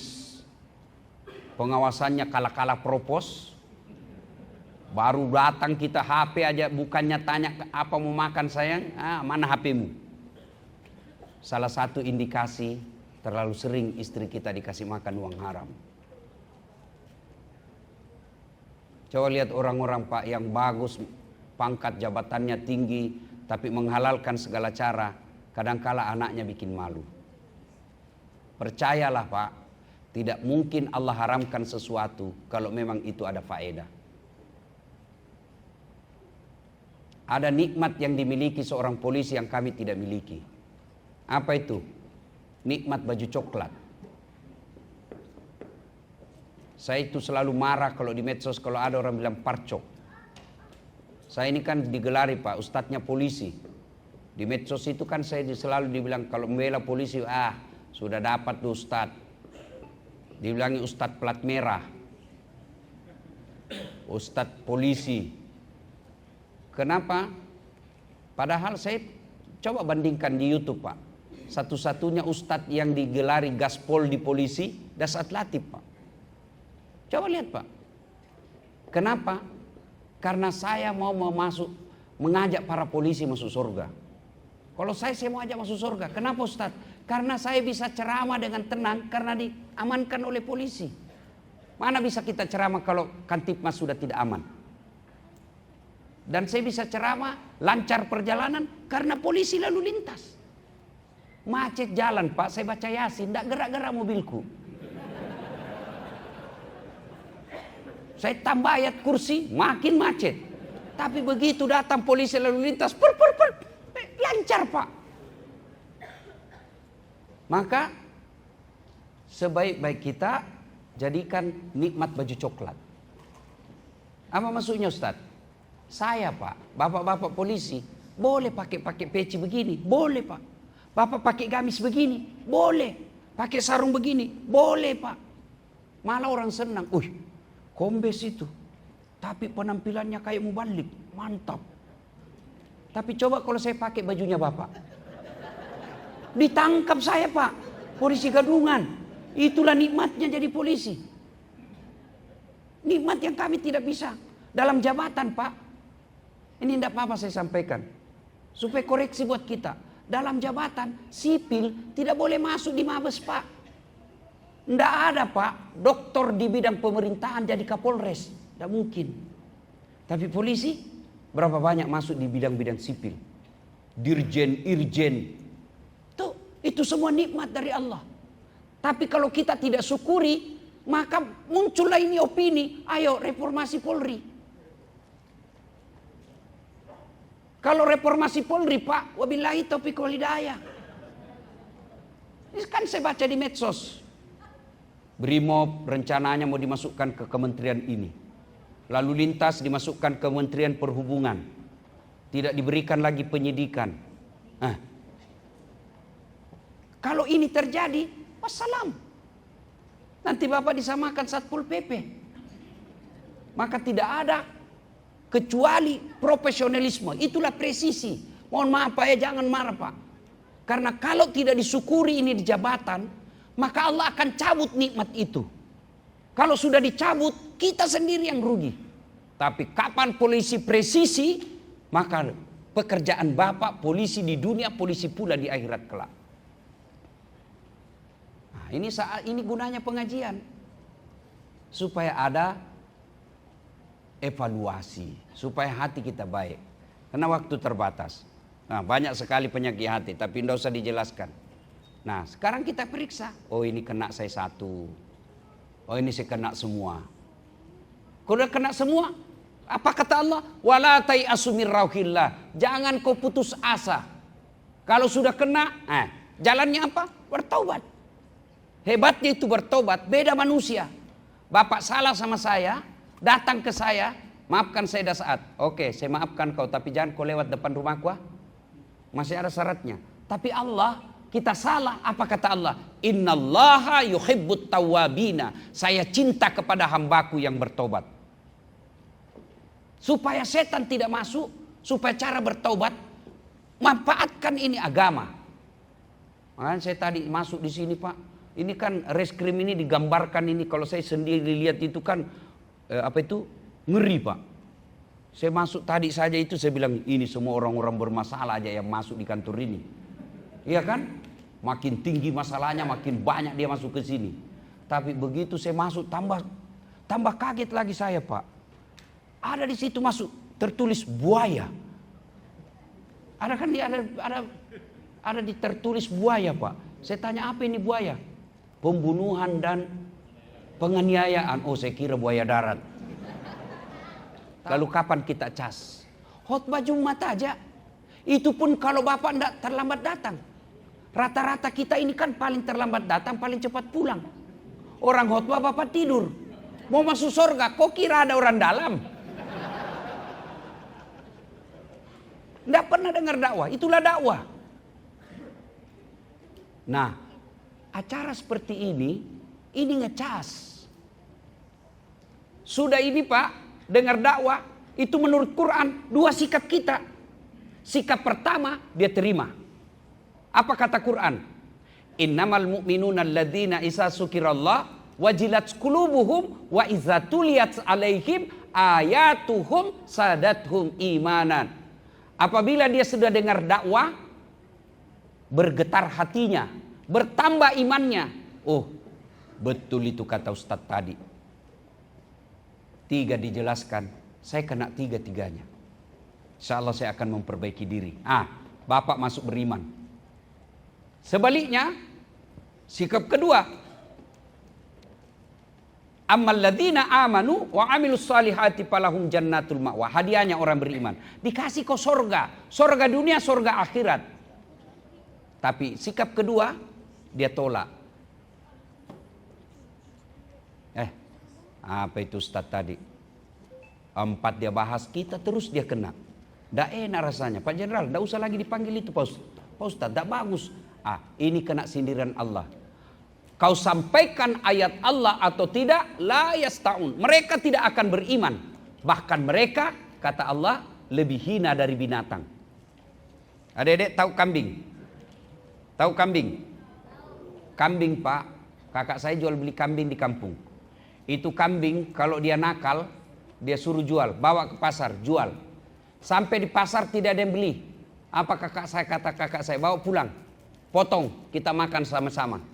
pengawasannya kala-kala propos, baru datang kita HP aja bukannya tanya apa mau makan sayang, mana HPmu. Salah satu indikasi terlalu sering istri kita dikasih makan uang haram. Coba lihat orang-orang Pak yang bagus, pangkat jabatannya tinggi, tapi menghalalkan segala cara, kadangkala anaknya bikin malu. Percayalah Pak, tidak mungkin Allah haramkan sesuatu kalau memang itu ada faedah. Ada nikmat yang dimiliki seorang polisi yang kami tidak miliki. Apa itu? Nikmat baju coklat. Saya itu selalu marah kalau di medsos kalau ada orang bilang parcok. Saya ini kan digelari Pak, ustadznya polisi. Di medsos itu kan saya selalu dibilang kalau membela polisi, sudah dapat tuh ustadz. Dibilangi ustadz plat merah. Ustadz polisi. Kenapa? Padahal saya coba bandingkan di YouTube Pak. Satu-satunya ustadz yang digelari gaspol di polisi, Dasat Latif Pak. Coba lihat Pak. Kenapa? Karena saya mau mengajak para polisi masuk surga. Kalau saya mau ajak masuk surga. Kenapa Ustaz? Karena saya bisa ceramah dengan tenang karena diamankan oleh polisi. Mana bisa kita ceramah kalau Kantipmas sudah tidak aman? Dan saya bisa ceramah lancar perjalanan karena polisi lalu lintas. Macet jalan Pak, saya baca Yasin, tidak gerak-gerak mobilku. Saya tambah ayat kursi, makin macet. Tapi begitu datang polisi lalu lintas, lancar Pak. Maka sebaik-baik kita jadikan nikmat baju coklat. Apa maksudnya Ustaz? Saya Pak, bapak-bapak polisi, boleh pakai peci begini, boleh Pak. Bapak pakai gamis begini, boleh. Pakai sarung begini, boleh Pak. Malah orang senang, kombes itu. Tapi penampilannya kayak mubalik, mantap. Tapi coba kalau saya pakai bajunya Bapak. Ditangkap saya Pak, polisi gadungan. Itulah nikmatnya jadi polisi. Nikmat yang kami tidak bisa. Dalam jabatan Pak. Ini tidak apa-apa saya sampaikan. Supaya koreksi buat kita. Dalam jabatan sipil tidak boleh masuk di Mabes Pak. Tidak ada Pak, doktor di bidang pemerintahan jadi Kapolres. Tidak mungkin. Tapi polisi berapa banyak masuk di bidang-bidang sipil. Dirjen, irjen. Itu semua nikmat dari Allah. Tapi kalau kita tidak syukuri, maka muncullah ini opini, ayo reformasi Polri. Kalau reformasi Polri Pak, wabillahi taufiq wal hidayah. Ini kan saya baca di medsos. Brimob rencananya mau dimasukkan ke kementerian ini. Lalu lintas dimasukkan ke Kementerian Perhubungan. Tidak diberikan lagi penyidikan. Kalau ini terjadi, wassalam. Nanti Bapak disamakan Satpol PP. Maka tidak ada kecuali profesionalisme. Itulah presisi. Mohon maaf Pak ya, jangan marah Pak. Karena kalau tidak disyukuri ini di jabatan, maka Allah akan cabut nikmat itu. Kalau sudah dicabut, kita sendiri yang rugi. Tapi kapan polisi presisi, maka pekerjaan Bapak polisi di dunia, polisi pula di akhirat kelak. Nah, ini gunanya pengajian. Supaya ada evaluasi, supaya hati kita baik. Karena waktu terbatas. Nah, banyak sekali penyakit hati, tapi tidak usah dijelaskan. Nah, sekarang kita periksa. Oh, ini kena saya satu. Oh, ini saya kena semua. Kalau udah kena semua, apa kata Allah? Wala tai'asu mir rauhillah. Jangan kau putus asa. Kalau sudah kena, jalannya apa? Bertaubat. Hebatnya itu bertobat, beda manusia. Bapak salah sama saya, datang ke saya, maafkan saya saat. Oke, saya maafkan kau, tapi jangan kau lewat depan rumahku. Masih ada syaratnya. Tapi Allah, kita salah, apa kata Allah? Innallaha yuhibbut tawwabina. Saya cinta kepada hambaku yang bertobat. Supaya setan tidak masuk, supaya cara bertobat, manfaatkan ini agama. Makanya saya tadi masuk di sini Pak. Ini kan reskrim ini digambarkan ini, kalau saya sendiri lihat itu kan ngeri Pak. Saya masuk tadi saja itu saya bilang ini semua orang-orang bermasalah aja yang masuk di kantor ini. Iya kan? Makin tinggi masalahnya, makin banyak dia masuk ke sini. Tapi begitu saya masuk tambah kaget lagi saya Pak. Ada di situ masuk tertulis buaya. Ada kan ada di tertulis buaya Pak. Saya tanya apa ini buaya? Pembunuhan dan penganiayaan. Oh, saya kira buaya darat. Lalu kapan kita cas? Khotbah Jumat aja. Itu pun kalau Bapak tidak terlambat datang. Rata-rata kita ini kan paling terlambat datang, paling cepat pulang. Orang khotbah Bapak tidur. Mau masuk surga, kok kira ada orang dalam? Tidak pernah dengar dakwah, itulah dakwah. Nah, acara seperti ini ngecas. Sudah ini Pak, dengar dakwah, itu menurut Quran, dua sikap kita. Sikap pertama, dia terima. Apa kata Quran? Innamal mu'minuna alladzina isa sukirallah wajilat qulubuhum wa iza tuliyat alaihim ayatuhum sadathum imanan. Apabila dia sudah dengar dakwah, bergetar hatinya, bertambah imannya. Oh, betul itu kata Ustadz tadi. 3 dijelaskan, saya kena 3-tiganya. Insya Allah saya akan memperbaiki diri. Bapak masuk beriman. Sebaliknya, sikap kedua. Ammal ladzina amanu wa amilus salihati falahum jannatul ma'wa. Hadiahnya orang beriman. Dikasih kau sorga. Sorga dunia, sorga akhirat. Tapi sikap kedua, dia tolak. Apa itu Ustadz tadi? 4 dia bahas, kita terus dia kena. Tidak enak rasanya. Pak Jenderal, tidak usah lagi dipanggil itu Pak Ustadz, tidak bagus. Ini kena sindiran Allah. Kau sampaikan ayat Allah atau tidak, la yasta'un. Mereka tidak akan beriman. Bahkan mereka, kata Allah, lebih hina dari binatang. Adik-adik tahu kambing? Tahu kambing? Kambing Pak, kakak saya jual beli kambing di kampung. Itu kambing kalau dia nakal, dia suruh jual, bawa ke pasar, jual. Sampai di pasar tidak ada yang beli. Apa kata kakak saya, bawa pulang. Potong, kita makan sama-sama.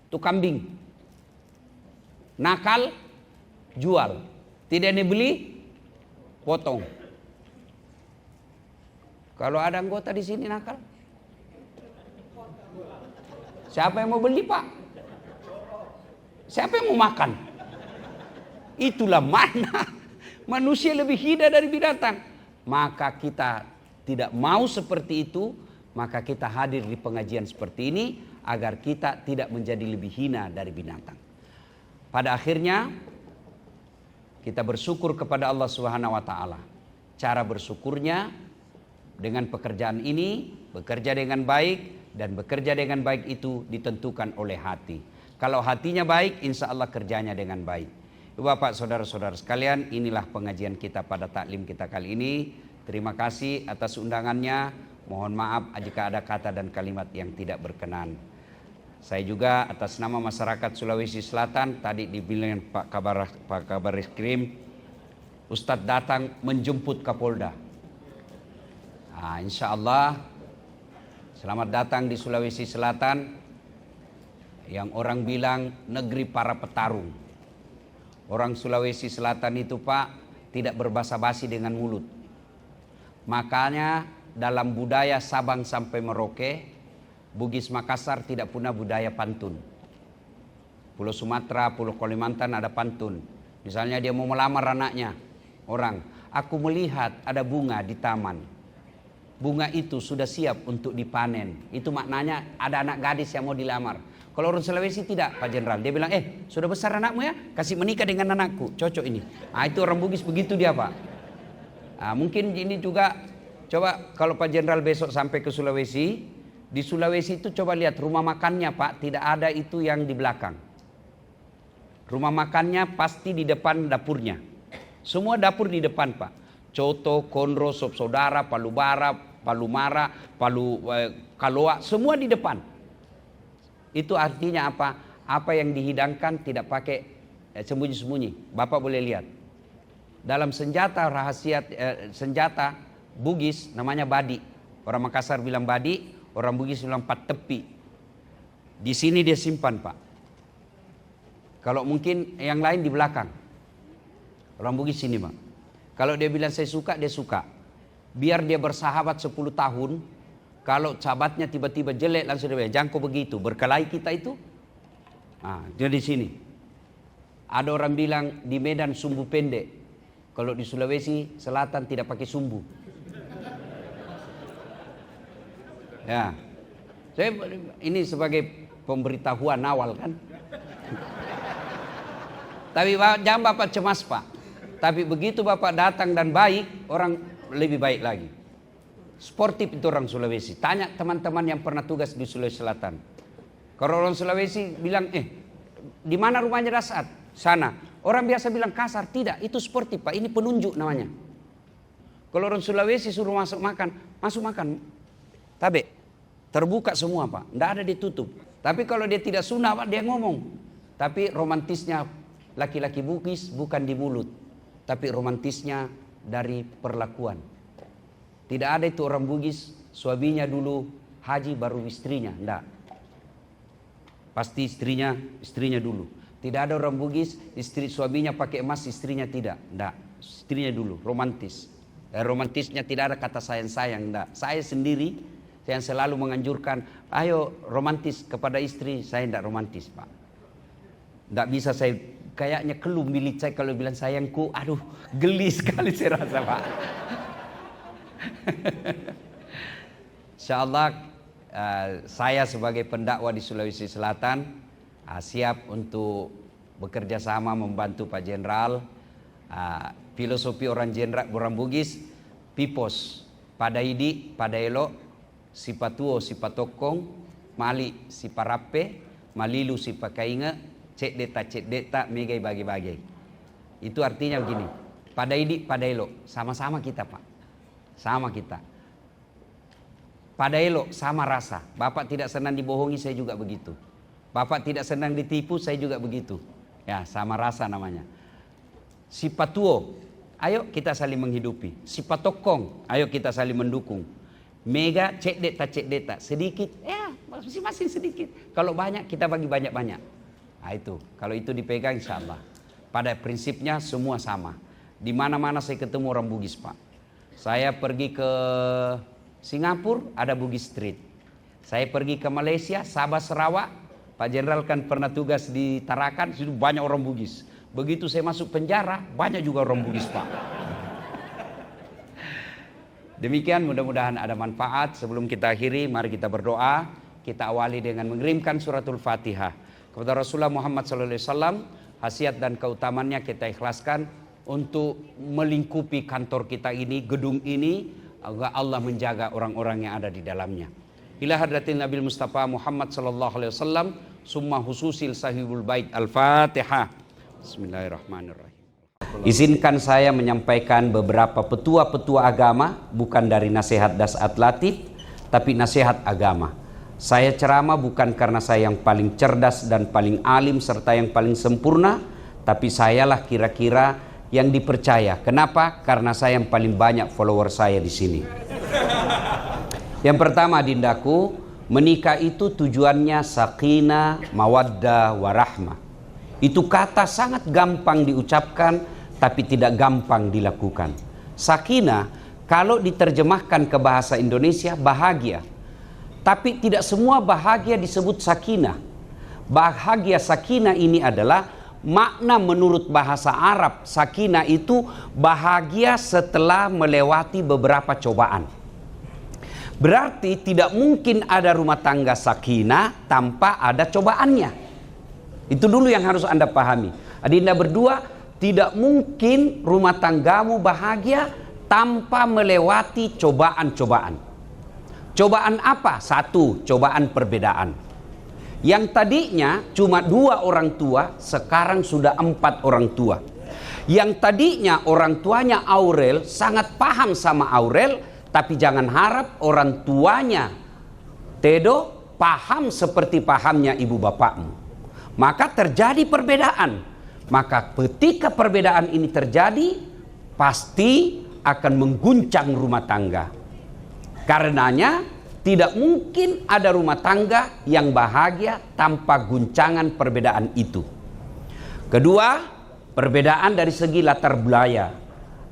Itu kambing. Nakal, jual. Tidak ada yang beli, potong. Kalau ada anggota di sini nakal, siapa yang mau beli Pak? Siapa yang mau makan? Itulah mana manusia lebih hina dari binatang. Maka kita tidak mau seperti itu. Maka kita hadir di pengajian seperti ini agar kita tidak menjadi lebih hina dari binatang. Pada akhirnya kita bersyukur kepada Allah Subhanahu wa taala. Cara bersyukurnya dengan pekerjaan ini, bekerja dengan baik, dan bekerja dengan baik itu ditentukan oleh hati. Kalau hatinya baik, insya Allah kerjanya dengan baik. Bapak, saudara-saudara sekalian, inilah pengajian kita pada taklim kita kali ini. Terima kasih atas undangannya. Mohon maaf jika ada kata dan kalimat yang tidak berkenan. Saya juga atas nama masyarakat Sulawesi Selatan, tadi dibilang Pak Kabar Reskrim, Ustadz datang menjemput Kapolda. Insya Allah, selamat datang di Sulawesi Selatan, yang orang bilang negeri para petarung. Orang Sulawesi Selatan itu Pak tidak berbasa-basi dengan mulut. Makanya dalam budaya Sabang sampai Merauke, Bugis Makassar tidak punya budaya pantun. Pulau Sumatera, Pulau Kalimantan ada pantun. Misalnya dia mau melamar anaknya, orang, aku melihat ada bunga di taman. Bunga itu sudah siap untuk dipanen. Itu maknanya ada anak gadis yang mau dilamar. Kalau orang Sulawesi tidak, Pak Jenderal. Dia bilang, sudah besar anakmu ya? Kasih menikah dengan anakku. Cocok ini. Itu orang Bugis begitu dia Pak. Mungkin ini juga, coba kalau Pak Jenderal besok sampai ke Sulawesi. Di Sulawesi itu coba lihat rumah makannya Pak. Tidak ada itu yang di belakang. Rumah makannya pasti di depan dapurnya. Semua dapur di depan Pak. Coto, konro, sop saudara, palu bara, palu mara, palu kaloa. Semua di depan. Itu artinya apa? Apa yang dihidangkan tidak pakai sembunyi-sembunyi. Bapak boleh lihat. Dalam senjata rahasia, senjata Bugis namanya badi. Orang Makassar bilang badi, orang Bugis bilang pat tepi. Di sini dia simpan Pak. Kalau mungkin yang lain di belakang. Orang Bugis sini Pak. Kalau dia bilang saya suka, dia suka. Biar dia bersahabat 10 tahun. Kalau sahabatnya tiba-tiba jelek langsung dia bilang, jangan kau begitu, berkelahi kita itu. Dia di sini. Ada orang bilang di Medan sumbu pendek. Kalau di Sulawesi Selatan tidak pakai sumbu. Ya, saya ini sebagai pemberitahuan awal kan. Tapi jangan Bapak cemas Pak. Tapi begitu Bapak datang dan baik, orang lebih baik lagi. Sportif itu orang Sulawesi. Tanya teman-teman yang pernah tugas di Sulawesi Selatan. Kalau orang Sulawesi bilang, di mana rumahnya Dasat? Sana. Orang biasa bilang kasar. Tidak, itu sportif Pak. Ini penunjuk namanya. Kalau orang Sulawesi suruh masuk makan. Masuk makan. Tabe. Terbuka semua Pak. Tidak ada ditutup. Tapi kalau dia tidak sunnah Pak, dia ngomong. Tapi romantisnya laki-laki Bugis bukan di mulut. Tapi romantisnya dari perlakuan. Tidak ada itu orang Bugis, suaminya dulu haji baru istrinya. Tidak. Pasti istrinya dulu. Tidak ada orang Bugis, suaminya pakai emas, istrinya tidak. Tidak. Istrinya dulu, romantis. Romantisnya tidak ada kata sayang-sayang. Tidak. Saya sendiri yang selalu menganjurkan, ayo romantis kepada istri. Saya tidak romantis Pak. Tidak bisa saya, kayaknya keluh milik saya kalau bilang sayangku. Aduh, geli sekali saya rasa Pak. Insyaallah saya sebagai pendakwa di Sulawesi Selatan siap untuk bekerja sama membantu Pak Jenderal. Filosofi orang Bugis, pipos, padaidi, padaelo, sipatuo, sipatokong, mali, siparape, malilu, sipakainga, cek deta, megai bagi-bagi. Itu artinya begini, padaidi, padaelo, sama-sama kita Pak. Sama kita. Pada elok sama rasa. Bapak tidak senang dibohongi, saya juga begitu. Bapak tidak senang ditipu, saya juga begitu. Ya, sama rasa namanya. Sipatuo, ayo kita saling menghidupi. Sipatokong, ayo kita saling mendukung. Mega, cek deta, sedikit, ya masing-masing sedikit. Kalau banyak, kita bagi banyak-banyak. Nah itu, kalau itu dipegang insya Allah. Pada prinsipnya semua sama. Di mana-mana saya ketemu orang Bugis Pak. Saya pergi ke Singapura, ada Bugis Street. Saya pergi ke Malaysia, Sabah Sarawak. Pak Jenderal kan pernah tugas di Tarakan, situ banyak orang Bugis. Begitu saya masuk penjara, banyak juga orang Bugis Pak. Demikian, mudah-mudahan ada manfaat. Sebelum kita akhiri, mari kita berdoa. Kita awali dengan mengirimkan suratul Fatihah kepada Rasulullah Muhammad SAW. Khasiat dan keutamannya kita ikhlaskan untuk melingkupi kantor kita ini, gedung ini, agar Allah menjaga orang-orang yang ada di dalamnya. Ila hadratin Nabi Mustafa Muhammad sallallahu alaihi wasallam, summa hususil sahibul bait. Al-Fatihah. Bismillahirrahmanirrahim. Izinkan saya menyampaikan beberapa petua-petua agama, bukan dari nasihat Dasat Latif, tapi nasihat agama. Saya ceramah bukan karena saya yang paling cerdas dan paling alim serta yang paling sempurna, tapi sayalah kira-kira yang dipercaya. Kenapa? Karena saya yang paling banyak follower saya di sini. Yang pertama, dindaku, menikah itu tujuannya sakinah, mawaddah, warahmah. Itu kata sangat gampang diucapkan, tapi tidak gampang dilakukan. Sakinah, kalau diterjemahkan ke bahasa Indonesia, bahagia. Tapi tidak semua bahagia disebut sakinah. Bahagia sakinah ini adalah makna menurut bahasa Arab. Sakinah itu bahagia setelah melewati beberapa cobaan. Berarti tidak mungkin ada rumah tangga sakinah tanpa ada cobaannya. Itu dulu yang harus Anda pahami. Adinda berdua, tidak mungkin rumah tanggamu bahagia tanpa melewati cobaan-cobaan. Cobaan apa? Satu, cobaan perbedaan. Yang tadinya cuma 2 orang tua, sekarang sudah 4 orang tua. Yang tadinya orang tuanya Aurel sangat paham sama Aurel, tapi jangan harap orang tuanya Tedo paham seperti pahamnya ibu bapakmu. Maka terjadi perbedaan. Maka ketika perbedaan ini terjadi, pasti akan mengguncang rumah tangga. Karenanya tidak mungkin ada rumah tangga yang bahagia tanpa guncangan perbedaan itu. Kedua, perbedaan dari segi latar budaya.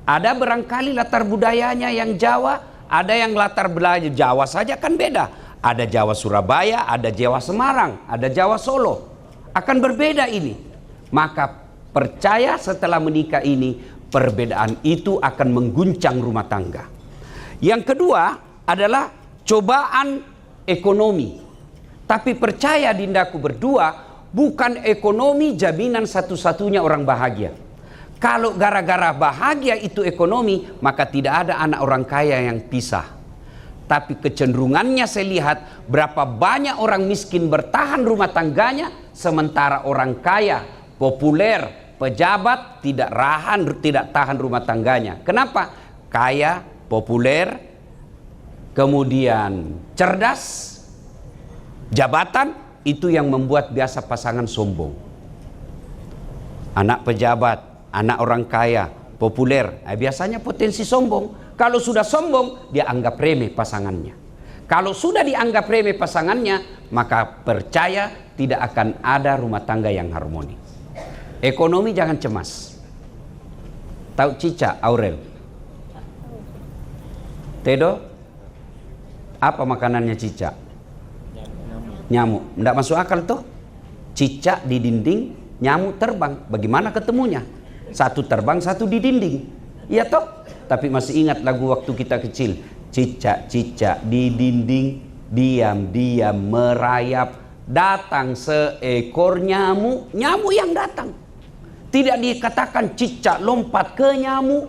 Ada barangkali latar budayanya yang Jawa, ada yang latar budaya Jawa saja kan beda. Ada Jawa Surabaya, ada Jawa Semarang, ada Jawa Solo. Akan berbeda ini. Maka percaya setelah menikah ini, perbedaan itu akan mengguncang rumah tangga. Yang kedua adalah cobaan ekonomi. Tapi percaya dindaku berdua, Bukan ekonomi jaminan satu-satunya orang bahagia. Kalau gara-gara bahagia itu ekonomi, maka tidak ada anak orang kaya yang pisah. Tapi kecenderungannya saya lihat berapa banyak orang miskin bertahan rumah tangganya, sementara orang kaya, populer, pejabat tidak tahan rumah tangganya. Kenapa? Kaya, populer, kemudian cerdas, jabatan, itu yang membuat biasa pasangan sombong. Anak pejabat, anak orang kaya, populer, biasanya potensi sombong. Kalau sudah sombong, dia anggap remeh pasangannya. Kalau sudah dianggap remeh pasangannya, maka percaya tidak akan ada rumah tangga yang harmoni. Ekonomi jangan cemas. Tahu cicak, Aurel? Tedo? Apa makanannya cicak? Nyamuk. Tidak masuk akal tuh. Cicak di dinding, nyamuk terbang. Bagaimana ketemunya? Satu terbang, satu di dinding. Iya toh? Tapi masih ingat lagu waktu kita kecil. Cicak-cicak di dinding, diam-diam merayap. Datang seekor nyamuk. Nyamuk yang datang. Tidak dikatakan cicak lompat ke nyamuk.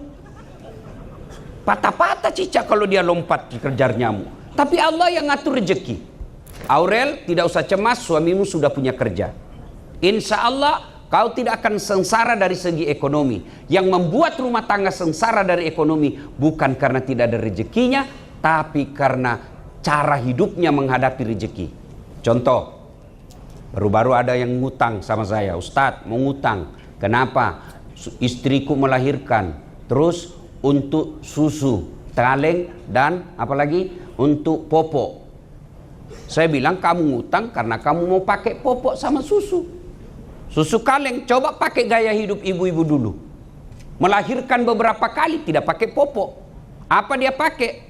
Patah-patah cicak kalau dia lompat kejar nyamuk. Tapi Allah yang ngatur rezeki. Aurel, tidak usah cemas, suamimu sudah punya kerja. Insya Allah kau tidak akan sengsara dari segi ekonomi. Yang membuat rumah tangga sengsara dari ekonomi bukan karena tidak ada rezekinya, tapi karena cara hidupnya menghadapi rezeki. Contoh, baru-baru ada yang ngutang sama saya. Ustadz, mau ngutang. Kenapa? Istriku melahirkan. Terus untuk susu, kaleng, dan apalagi untuk popok. Saya bilang kamu ngutang karena kamu mau pakai popok sama susu. Susu kaleng, coba pakai gaya hidup ibu-ibu dulu. Melahirkan beberapa kali tidak pakai popok. Apa dia pakai?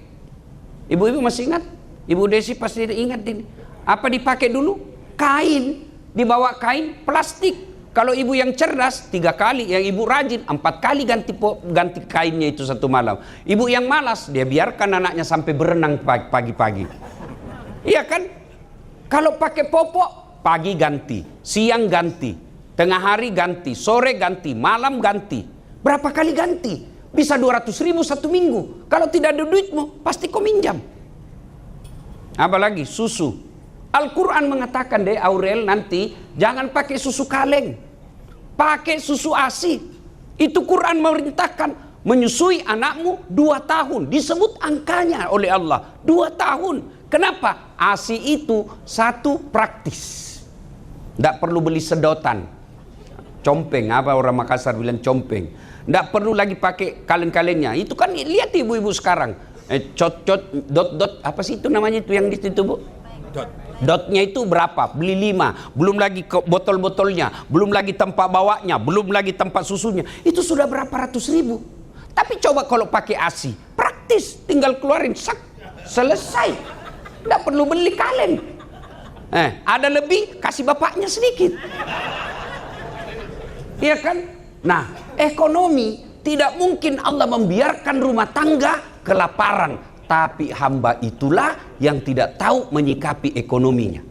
Ibu-ibu masih ingat? Ibu Desi pasti ingat ini. Apa dipakai dulu? Kain. Dibawa kain plastik. Kalau ibu yang cerdas 3 kali, yang ibu rajin 4 kali ganti kainnya itu satu malam. Ibu yang malas dia biarkan anaknya sampai berenang pagi-pagi. Iya kan? Kalau pakai popok pagi ganti, siang ganti, tengah hari ganti, sore ganti, malam ganti. Berapa kali ganti? Bisa 200.000 satu minggu. Kalau tidak ada duitmu, pasti kau minjam. Apalagi susu. Al-Quran mengatakan deh Aurel nanti jangan pakai susu kaleng. Pakai susu ASI. Itu Quran memerintahkan menyusui anakmu 2 tahun. Disebut angkanya oleh Allah. 2 tahun. Kenapa? ASI itu satu praktis. Tidak perlu beli sedotan. Compeng, apa orang Makassar bilang compeng. Tidak perlu lagi pakai kaleng-kalengnya. Itu kan lihat ibu-ibu sekarang. Dot, apa sih itu namanya itu yang di situ bu? Dotnya itu berapa? Beli 5. Belum lagi botol-botolnya. Belum lagi tempat bawanya. Belum lagi tempat susunya. Itu sudah berapa ratus ribu. Tapi coba kalau pakai ASI. Praktis. Tinggal keluarin. Sak. Selesai. Tidak perlu beli kaleng. Ada lebih, kasih bapaknya sedikit. Iya kan? Nah, ekonomi tidak mungkin Allah membiarkan rumah tangga kelaparan. Tapi hamba itulah yang tidak tahu menyikapi ekonominya.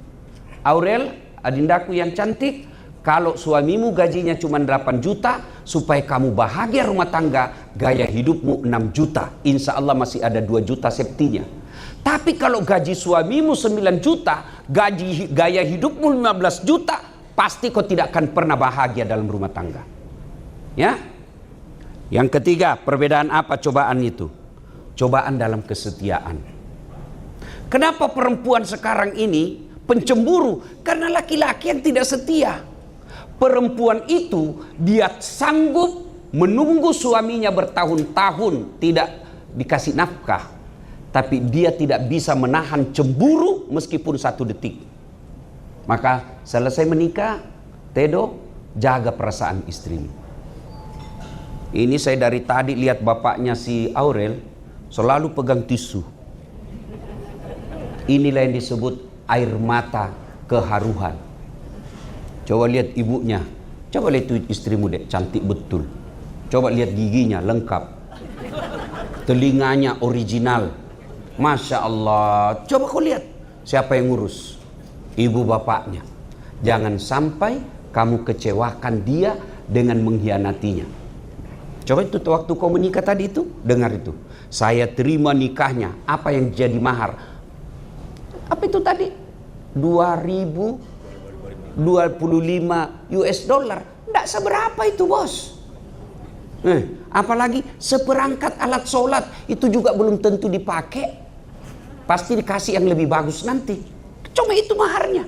Aurel, adindaku yang cantik, kalau suamimu gajinya cuma 8 juta, supaya kamu bahagia rumah tangga, gaya hidupmu 6 juta. Insya Allah masih ada 2 juta safety-nya. Tapi kalau gaji suamimu 9 juta, gaya hidupmu 15 juta, pasti kau tidak akan pernah bahagia dalam rumah tangga. Ya? Yang ketiga, perbedaan apa cobaan itu? Cobaan dalam kesetiaan. Kenapa perempuan sekarang ini pencemburu? Karena laki-laki yang tidak setia. Perempuan itu dia sanggup menunggu suaminya bertahun-tahun tidak dikasih nafkah. Tapi dia tidak bisa menahan cemburu meskipun 1 detik. Maka selesai menikah, Tedo, jaga perasaan istrimu. Ini saya dari tadi lihat bapaknya si Aurel selalu pegang tisu. Inilah yang disebut air mata keharuan. Coba lihat ibunya. Coba lihat itu istrimu dek, cantik betul. Coba lihat giginya lengkap. Telinganya original. Masya Allah. Coba kau lihat siapa yang ngurus? Ibu bapaknya. Jangan sampai kamu kecewakan dia dengan mengkhianatinya. Coba itu waktu kau menikah tadi itu, dengar itu. Saya terima nikahnya, apa yang jadi mahar? Apa itu tadi? 2025 US dollar. Tidak seberapa itu, bos. Apalagi seperangkat alat sholat itu juga belum tentu dipakai. Pasti dikasih yang lebih bagus nanti. Cuma itu maharnya.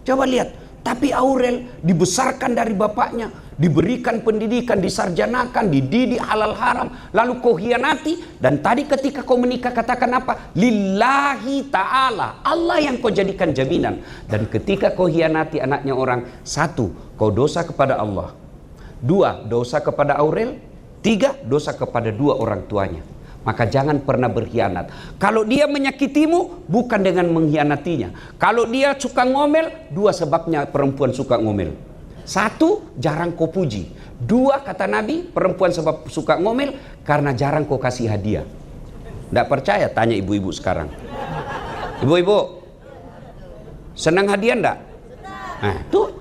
Coba lihat. Tapi Aurel dibesarkan dari bapaknya, diberikan pendidikan, disarjanakan, dididik halal haram, lalu kau hianati. Dan tadi ketika kau menikah katakan apa? Lillahi ta'ala, Allah yang kau jadikan jaminan. Dan ketika kau hianati anaknya orang, satu, kau dosa kepada Allah. Dua, dosa kepada Aurel. Tiga, dosa kepada dua orang tuanya. Maka jangan pernah berkhianat. Kalau dia menyakitimu, bukan dengan mengkhianatinya. Kalau dia suka ngomel, dua sebabnya perempuan suka ngomel. Satu, jarang kau puji. Dua, kata Nabi, perempuan sebab suka ngomel karena jarang kau kasih hadiah. Tidak percaya? Tanya ibu-ibu sekarang. Ibu-ibu, senang hadiah enggak? Nah, tuh,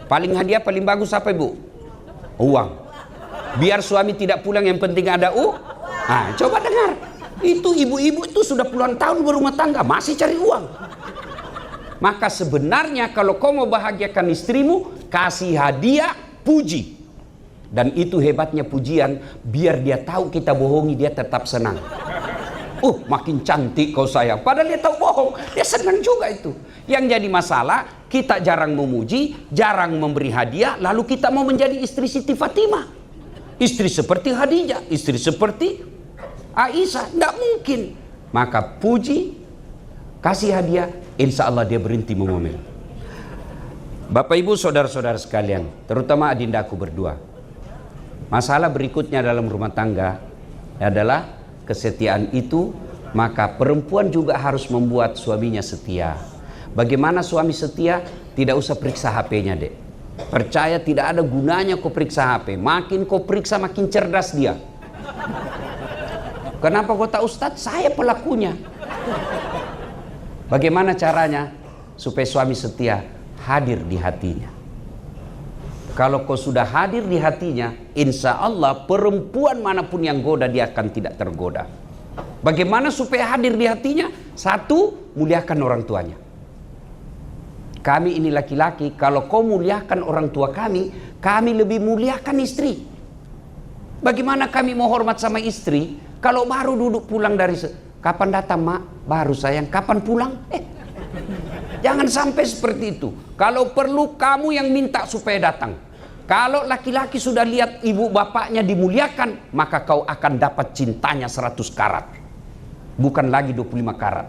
paling hadiah paling bagus apa ibu? Uang. Biar suami tidak pulang yang penting ada uang. Nah, coba dengar. Itu ibu-ibu itu sudah puluhan tahun berumah tangga masih cari uang. Maka sebenarnya kalau kau mau bahagiakan istrimu, kasih hadiah, puji. Dan itu hebatnya pujian, biar dia tahu kita bohongi, dia tetap senang. Makin cantik kau sayang. Padahal dia tahu bohong, dia senang juga itu. Yang jadi masalah, kita jarang memuji, jarang memberi hadiah, lalu kita mau menjadi istri Siti Fatimah. Istri seperti Khadijah, istri seperti Aisyah, tidak mungkin. Maka puji, kasih hadiah, insya Allah dia berhenti mengomel. Bapak ibu saudara-saudara sekalian, terutama adindaku berdua, masalah berikutnya dalam rumah tangga adalah kesetiaan itu. Maka perempuan juga harus membuat suaminya setia. Bagaimana suami setia? Tidak usah periksa HP-nya, dek. Percaya tidak ada gunanya kau periksa HP. Makin kau periksa makin cerdas dia. Kenapa kata Ustadz? Saya pelakunya. Bagaimana caranya supaya suami setia? Hadir di hatinya. Kalau kau sudah hadir di hatinya, insya Allah perempuan manapun yang goda dia akan tidak tergoda. Bagaimana supaya hadir di hatinya? Satu, muliakan orang tuanya. Kami ini laki-laki, kalau kau muliakan orang tua kami lebih muliakan istri. Bagaimana kami mau hormat sama istri kalau baru duduk pulang dari kapan datang mak? Baru sayang, kapan pulang? Jangan sampai seperti itu. Kalau perlu kamu yang minta supaya datang. Kalau laki-laki sudah lihat ibu bapaknya dimuliakan, maka kau akan dapat cintanya 100 karat. Bukan lagi 25 karat.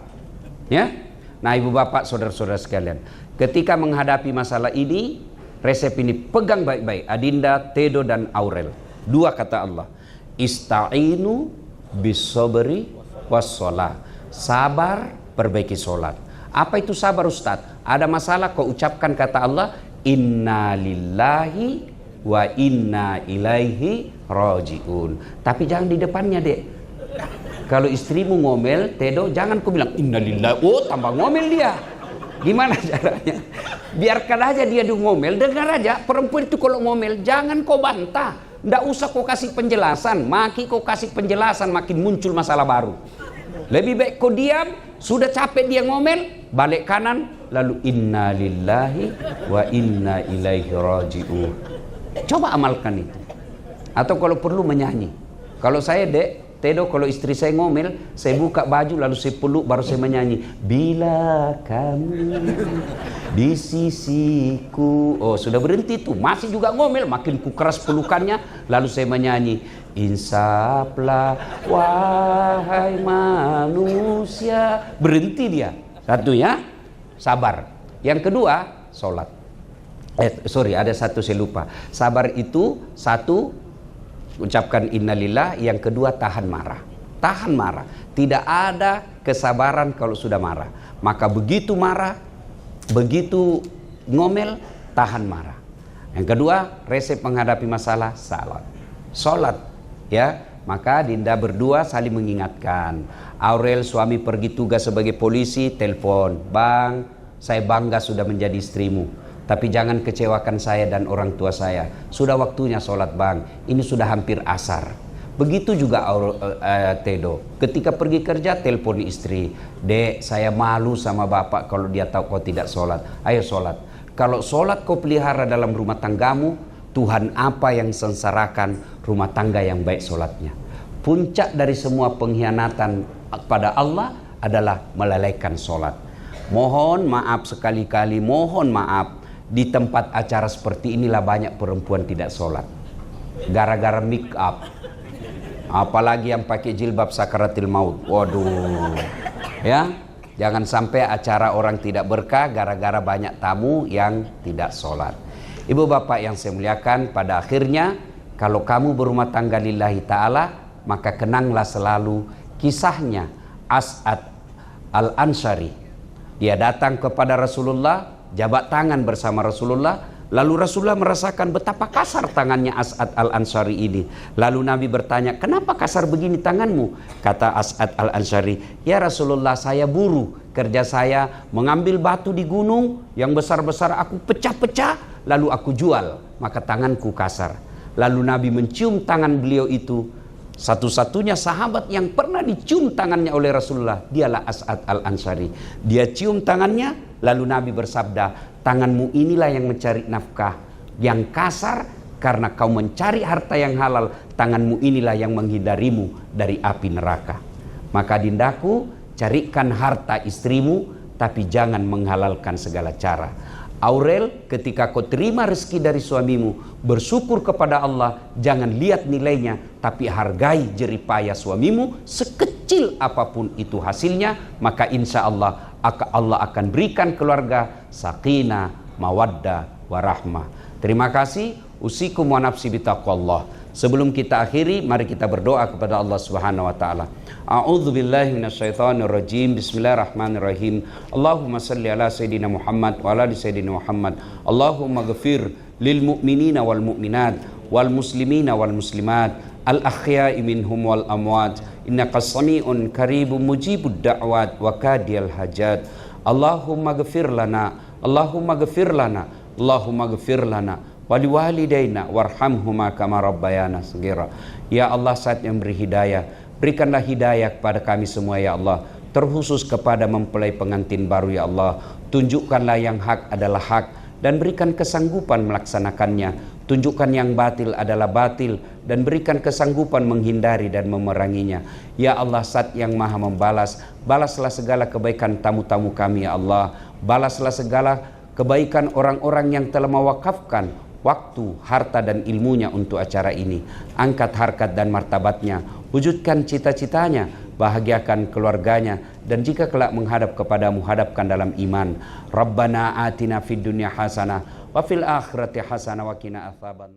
Ya? Nah, ibu bapak, saudara-saudara sekalian, ketika menghadapi masalah ini, resep ini pegang baik-baik. Adinda, Tedo, dan Aurel. Dua kata Allah. Ista'inu bisobri wassalah. Sabar, perbaiki solat. Apa itu sabar, Ustadz? Ada masalah kau ucapkan kata Allah, inna lillahi wa inna ilaihi rajiun. Tapi jangan di depannya, dek. Kalau istrimu ngomel, Tedo, jangan kau bilang inna lillahi. Tambah ngomel dia. Gimana caranya? Biarkan aja dia ngomel, dengar aja. Perempuan itu kalau ngomel, jangan kau bantah. Nggak usah kau kasih penjelasan. Makin kau kasih penjelasan, makin muncul masalah baru. Lebih baik kau diam. Sudah capek dia ngomel, balik kanan, lalu inna lillahi wa inna ilaihi raji'un. Coba amalkan itu. Atau kalau perlu menyanyi. Kalau saya, dek, Tedo, kalau istri saya ngomel, saya buka baju lalu saya peluk, baru saya menyanyi. Bila kamu di sisiku. Oh, sudah berhenti tuh. Masih juga ngomel, makin ku keras pelukannya, lalu saya menyanyi. Insaplah wahai manusia. Berhenti dia. Satu ya, sabar. Yang kedua, sholat. Ada satu saya lupa. Sabar itu satu, ucapkan innalillah. Yang kedua, tahan marah. Tahan marah. Tidak ada kesabaran kalau sudah marah. Maka begitu marah, begitu ngomel, tahan marah. Yang kedua, resep menghadapi masalah, salat. Sholat. Ya, maka Dinda berdua saling mengingatkan. Aurel suami pergi tugas sebagai polisi, telepon, bang, saya bangga sudah menjadi istrimu. Tapi jangan kecewakan saya dan orang tua saya. Sudah waktunya sholat bang, ini sudah hampir asar. Begitu juga Tedo, ketika pergi kerja telepon istri, dek saya malu sama bapak kalau dia tahu kau tidak sholat. Ayo sholat. Kalau sholat kau pelihara dalam rumah tanggamu, Tuhan apa yang sengsarakan rumah tangga yang baik sholatnya. Puncak dari semua pengkhianatan pada Allah adalah melalaikan sholat. Mohon maaf sekali-kali, mohon maaf, di tempat acara seperti inilah banyak perempuan tidak sholat gara-gara make up. Apalagi yang pakai jilbab sakaratil maut. Waduh. Ya, jangan sampai acara orang tidak berkah gara-gara banyak tamu yang tidak sholat. Ibu bapak yang saya muliakan, pada akhirnya kalau kamu berumah tangga lillahi ta'ala, maka kenanglah selalu kisahnya As'ad Al-Ansari. Dia datang kepada Rasulullah, jabat tangan bersama Rasulullah. Lalu Rasulullah merasakan betapa kasar tangannya As'ad Al-Ansari ini. Lalu Nabi bertanya, kenapa kasar begini tanganmu? Kata As'ad Al-Ansari, ya Rasulullah, saya buruh. Kerja saya mengambil batu di gunung yang besar-besar, aku pecah-pecah, lalu aku jual. Maka tanganku kasar. Lalu Nabi mencium tangan beliau itu. Satu-satunya sahabat yang pernah dicium tangannya oleh Rasulullah, dialah As'ad Al-Ansari. Dia cium tangannya, lalu Nabi bersabda, tanganmu inilah yang mencari nafkah yang kasar karena kau mencari harta yang halal. Tanganmu inilah yang menghindarimu dari api neraka. Maka dindaku, carikan harta istrimu, tapi jangan menghalalkan segala cara. Aurel, ketika kau terima rezeki dari suamimu, bersyukur kepada Allah, jangan lihat nilainya, tapi hargai jeripaya suamimu sekecil apapun itu hasilnya, maka insya Allah Allah akan berikan keluarga sakinah, mawaddah, warahmah. Terima kasih. Usikum wa nafsi bitaqwallah. Sebelum kita akhiri, mari kita berdoa kepada Allah Subhanahu wa taala. A'udzu billahi minasyaitonir rajim. Bismillahirrahmanirrahim. Allahumma shalli ala sayidina Muhammad wa ala ali sayidina Muhammad. Allahumma ghfir lil mu'minina wal mu'minat wal muslimina wal muslimat al ahya'i minhum wal amwat. Innaka sami'un qaribun mujibud da'wat wa kadiyal hajat. Allahumma ghfir lana, Allahumma ghfir lana, Allahumma ghfir lana wali walidaina warhamhuma kama rabbayana saghira. Ya Allah, saat yang beri hidayah, berikanlah hidayah kepada kami semua ya Allah, terkhusus kepada mempelai pengantin baru ya Allah. Tunjukkanlah yang hak adalah hak dan berikan kesanggupan melaksanakannya. Tunjukkan yang batil adalah batil dan berikan kesanggupan menghindari dan memeranginya. Ya Allah, Zat yang maha membalas, balaslah segala kebaikan tamu-tamu kami ya Allah. Balaslah segala kebaikan orang-orang yang telah mewakafkan waktu, harta dan ilmunya untuk acara ini. Angkat harkat dan martabatnya, wujudkan cita-citanya, bahagiakan keluarganya, dan jika kelak menghadap kepadamu, hadapkan dalam iman. Rabbana atina fid dunya hasanah wa fil akhirati hasanah wa qina adzabannar.